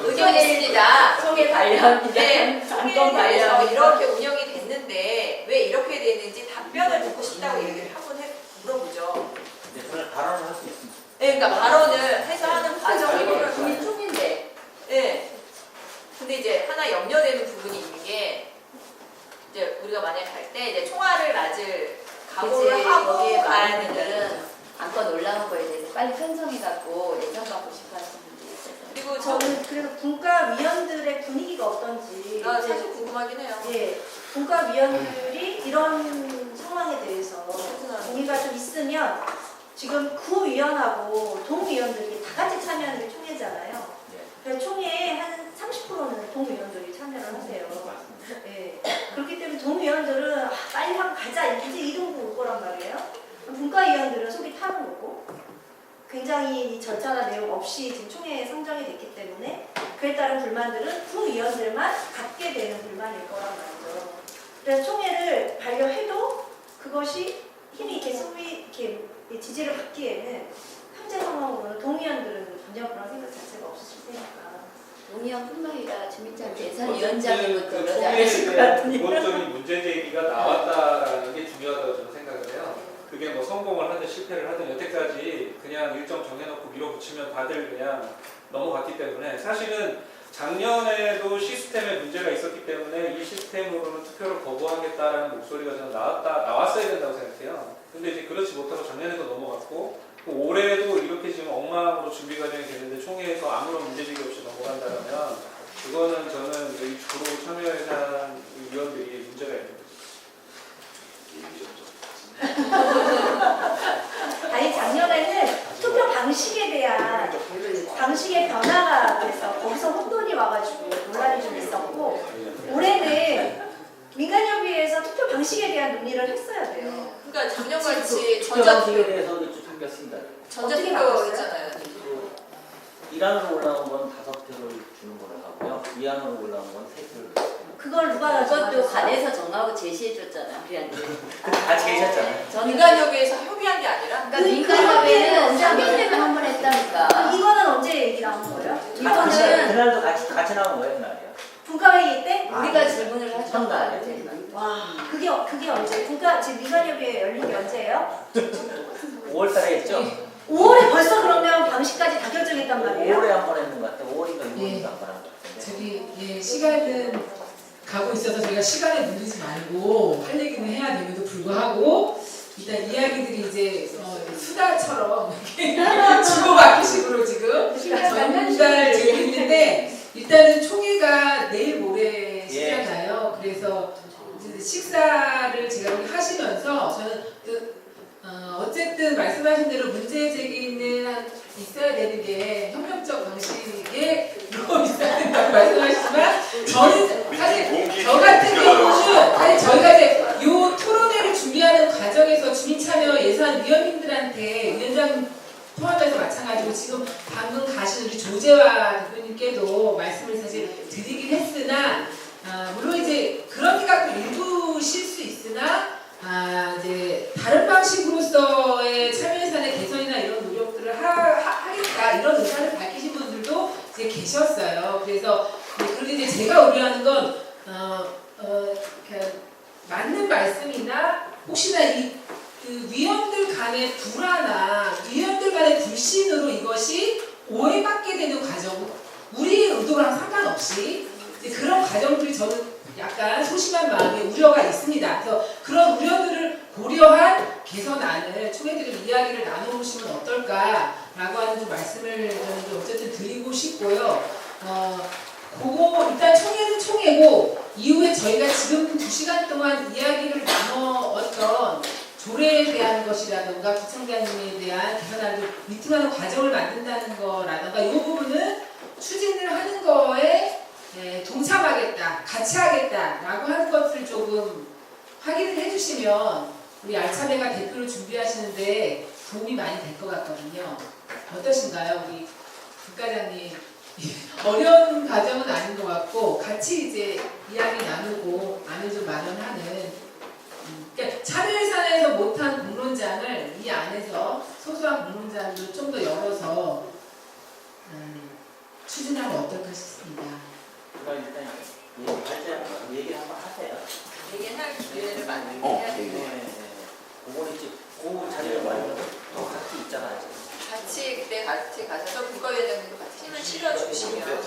S13: 의견이 있습니다.
S4: 총회 관련
S13: 네,
S4: 안건
S13: 총회에 대해서
S4: 관련
S13: 이렇게 운영이 됐는데 왜 이렇게 됐는지 답변을 듣고 싶다고 얘기를 한번 물어보죠.
S9: 네, 그걸 발언을 할 수 있습니다.
S13: 네, 그러니까 발언을 해서 하는 과정이
S4: 국민 총인데.
S13: 네. 근데 이제 하나 염려되는 부분이 있는 게 이제 우리가 만약 갈 때 이제 총알을 맞을 각오를 하고
S4: 거기에
S13: 가야
S4: 많은
S13: 되는
S4: 분들은 안건 올라온 거에 대해서 빨리 편성해갖고 예상받고 싶어하시는 분들이 있어서.
S13: 그리고
S10: 저는 그래서 분과위원들의 분위기가 어떤지
S13: 사실 궁금하긴 해요.
S10: 예, 분과위원들이 이런 상황에 대해서 동의가 좀 있으면 지금 구위원하고 동위원들이 다 같이 참여하는 게 총회잖아요. 그래서 총회에 한 30%는 동위원들이 참여를 하세요. 예, 그렇기 때문에 동위원들은 빨리 하고 가자 이제 이런 거 올 거란 말이에요. 분과위원들은 속이 타는 거고 굉장히 이 절차나 내용 없이 지금 총회에 상정이 됐기 때문에 그에 따른 불만들은 구위원들만 갖게 되는 불만일 거란 말이죠. 그래서 총회를 반려해도 그것이 힘이 계속 이렇게 지지를 받기에는 현재 상황으로는 동의원들은 전혀 그런 생각 자체가 없으실 테니까.
S4: 동의원뿐만 아니라 주민장
S12: 어쨌든
S4: 예산위원장님부터
S12: 그
S4: 그러지
S12: 총회에
S4: 않으실 것
S12: 대한
S4: 같은데.
S12: 기본적인 문제 제기가 나왔다라는 게 중요하다고 저는 생각을 해요. 그게 뭐 성공을 하든 실패를 하든 여태까지 그냥 일정 정해놓고 밀어붙이면 다들 그냥 넘어갔기 때문에 사실은 작년에도 시스템에 문제가 있었기 때문에 이 시스템으로는 투표를 거부하겠다라는 목소리가 저는 나왔어야 된다고 생각해요. 근데 이제 그렇지 못하고 작년에도 넘어갔고 올해도 이렇게 지금 엉망으로 준비 과정이 됐는데 총회에서 아무런 문제제기 없이 넘어간다면 그거는 저는 여기 주로 참여예산 위원들이 문제가 있는 거죠.
S10: 아니 작년에는 투표 방식에 대한 방식의 변화가 돼서 거기서 혼돈이 와가지고 논란이 좀 있었고 올해는 민간협의회에서 투표 방식에 대한 논의를 했어야 돼요.
S3: 그러니까 작년같이
S9: 전자투표에 대해서도 좀 생겼습니다.
S3: 전자투표 있잖아요.
S9: 그 1안으로 올라온 건 5표를 주는 걸로 하고요. 2안으로 올라온 건 3표를.
S10: 그걸 누가
S4: 그것도 관에서 정하고 제시해줬잖아요, 우리한테.
S9: 다 제시했잖아요.
S4: 저는
S3: 민간협의회에서 협의한 게 아니라
S4: 그러니까 민간협의회는 작년에도 한 번 했다니까.
S10: 이거는 언제 얘기 나온 거예요?
S4: 이거는
S9: 그날도 같이 나온 거예요, 그날이요.
S10: 분과회의 때?
S4: 우리가 질문을 했던 거
S9: 첫날.
S4: 아니에요?
S10: 와, 그게 언제? 지금 민간협의회 열린 게 언제예요?
S9: 5월달에 했죠?
S10: 5월에 벌써 그러면 방식까지 다 결정했단 말이에요?
S9: 5월에 한 번 했는 것 같아요. 5월인가 6월인가
S1: 예.
S9: 한 번 한 것 같은데.
S1: 저기 시간은 가고 있어서 저희가 시간에 물리지 말고 할 얘기는 해야 됨에도 불구하고 일단 이야기들이 이제 수다처럼 이렇게 주고받기식으로 지금 전달 되고 있는데 일단은 총회가 내일 모레시잖아요. 그래서 이제 식사를 제가 여기 하시면서 저는 어쨌든 말씀하신 대로 문제 제기는 있어야 되는 게 협력적 방식에 있어야 된다고 말씀하시지만 저는 사실 저 같은 경우는 사실 저희가 이제 요 토론회를 준비하는 과정에서 주민참여 예산위원님들한테 위원장 포함해서 마찬가지로 지금 방금 가신 우리 조재화 대표님께도 말씀을 사실 드리긴 했으나 물론 이제 그런 게 갖고 일부 실수 있으나 이제 다른 방식으로서의 참여 예산의 개선이나 이런 노력들을 하겠다 이런 의사를 밝히신 분들도 이제 계셨어요. 그래서 그런데 이제 제가 우려하는 건 맞는 말씀이나 혹시나 그 위원들 간의 불화나 위원들 간의 불신으로 이것이 오해받게 되는 과정 우리 의도랑 상관없이 이제 그런 과정들이 저는 약간 소심한 마음에 우려가 있습니다. 그래서 그런 우려들을 고려한 개선안을 총회들의 이야기를 나눠보시면 어떨까라고 하는 좀 말씀을 저는 좀 어쨌든 드리고 싶고요. 그거 일단 총회는 총회고 이후에 저희가 지금 2시간 동안 이야기를 나눠왔던 조례에 대한 것이라든가 구청장님에 대한 개선안을 미팅하는 과정을 만든다는 거라든가 이 부분은 추진을 하는 거에 동참하겠다, 같이 하겠다라고 하는 것을 조금 확인을 해주시면 우리 알차매가 대표를 준비하시는데 도움이 많이 될 것 같거든요. 어떠신가요, 우리 국과장님? 어려운 과정은 아닌 것 같고 같이 이제 이야기 나누고 안을 좀 마련하는 그러니까 참여예산에서 못한 공론장을 이 안에서 소소한 공론장도 좀 더 열어서 추진하면 어떨까 싶습니다.
S9: 그럼 일단 얘기를 한번 하세요.
S11: 얘기를 할 기회를 만들게 해야 돼요.
S9: 그거는 이제 그 자리를 말고 또 같이 있잖아요.
S11: 그때 같이 가셔서 국가위원장님도 같이 힘을 실어주시면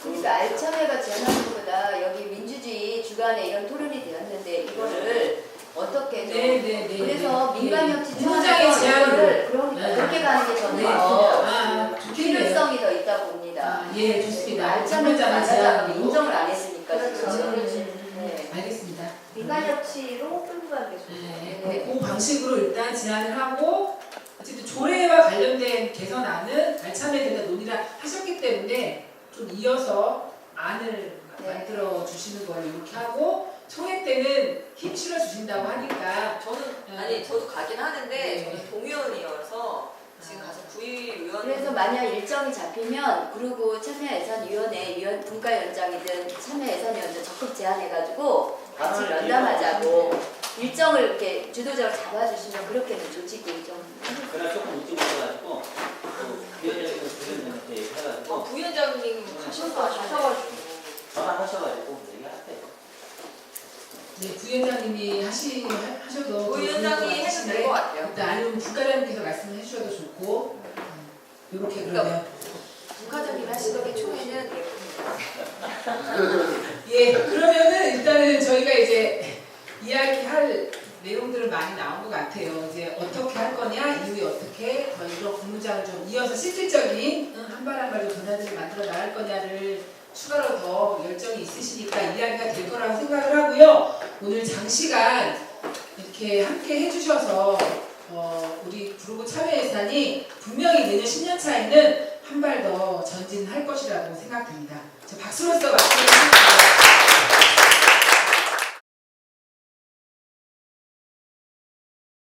S4: 그러니까 알참회가 제안하는 것보다 여기 민주주의 주간에 이런 토론이 되었는데 이거를 어떻게 좀 그래서 민간협치
S1: 공장의 제안을
S4: 그러니까 그렇게 가는 게 저는 더 필요성이 더 있다고 봅니다.
S1: 예, 좋습니다.
S4: 알참회가
S1: 제안으로.
S4: 제안을 인정을 안 했으니까
S10: 그렇죠.
S4: 네.
S1: 알겠습니다.
S10: 민간협치로 끌고 가는 게 좋네요.
S1: 그 방식으로 일단 제안을 하고 어쨌든 조례와 관련된 개선안은 알참회에서 논의를 하셨기 때문에 좀 이어서 안을 만들어 주시는 걸 이렇게 하고 총회 때는 힘 실어 주신다고 하니까
S11: 저는 저도 가긴 하는데 저는 동의원이어서 지금 가서 구의위원
S4: 그래서 만약 일정이 잡히면 그리고 참여예산위원회 분과위원장이든 참여예산위원장 적극 제안해가지고 같이 면담하자고 일정을 이렇게 주도적으로 잡아주시면 그렇게는 조직이 좀
S9: 그날 조금 일찍 오셔가지고 부위원장님한테 얘기해가지고
S11: 부위원장님 가셔가지고
S9: 전화하셔가지고 얘기하세요.
S1: 네, 부위원장님이 하셔도
S11: 부위원장이 해도 될 것 같아요.
S1: 일단 아니면 국가장님께서 말씀을 해주셔도 좋고 이렇게 그러면
S11: 국가장님 하시는 게 총회는
S1: 예 그러면은 일단은 저희가 이제 이야기할 내용들은 많이 나온 것 같아요. 이제 어떻게 할 거냐, 이후에 어떻게 더 이런 공문장을 좀 이어서 실질적인 한 발 한 발로 변화들을 만들어 나갈 거냐를 추가로 더 열정이 있으시니까 이야기가 될 거라고 생각을 하고요. 오늘 장시간 이렇게 함께 해주셔서 우리 구로구 참여예산이 분명히 내년 10년차에는 한 발 더 전진할 것이라고 생각됩니다. 저 박수로서 말씀드리겠습니다.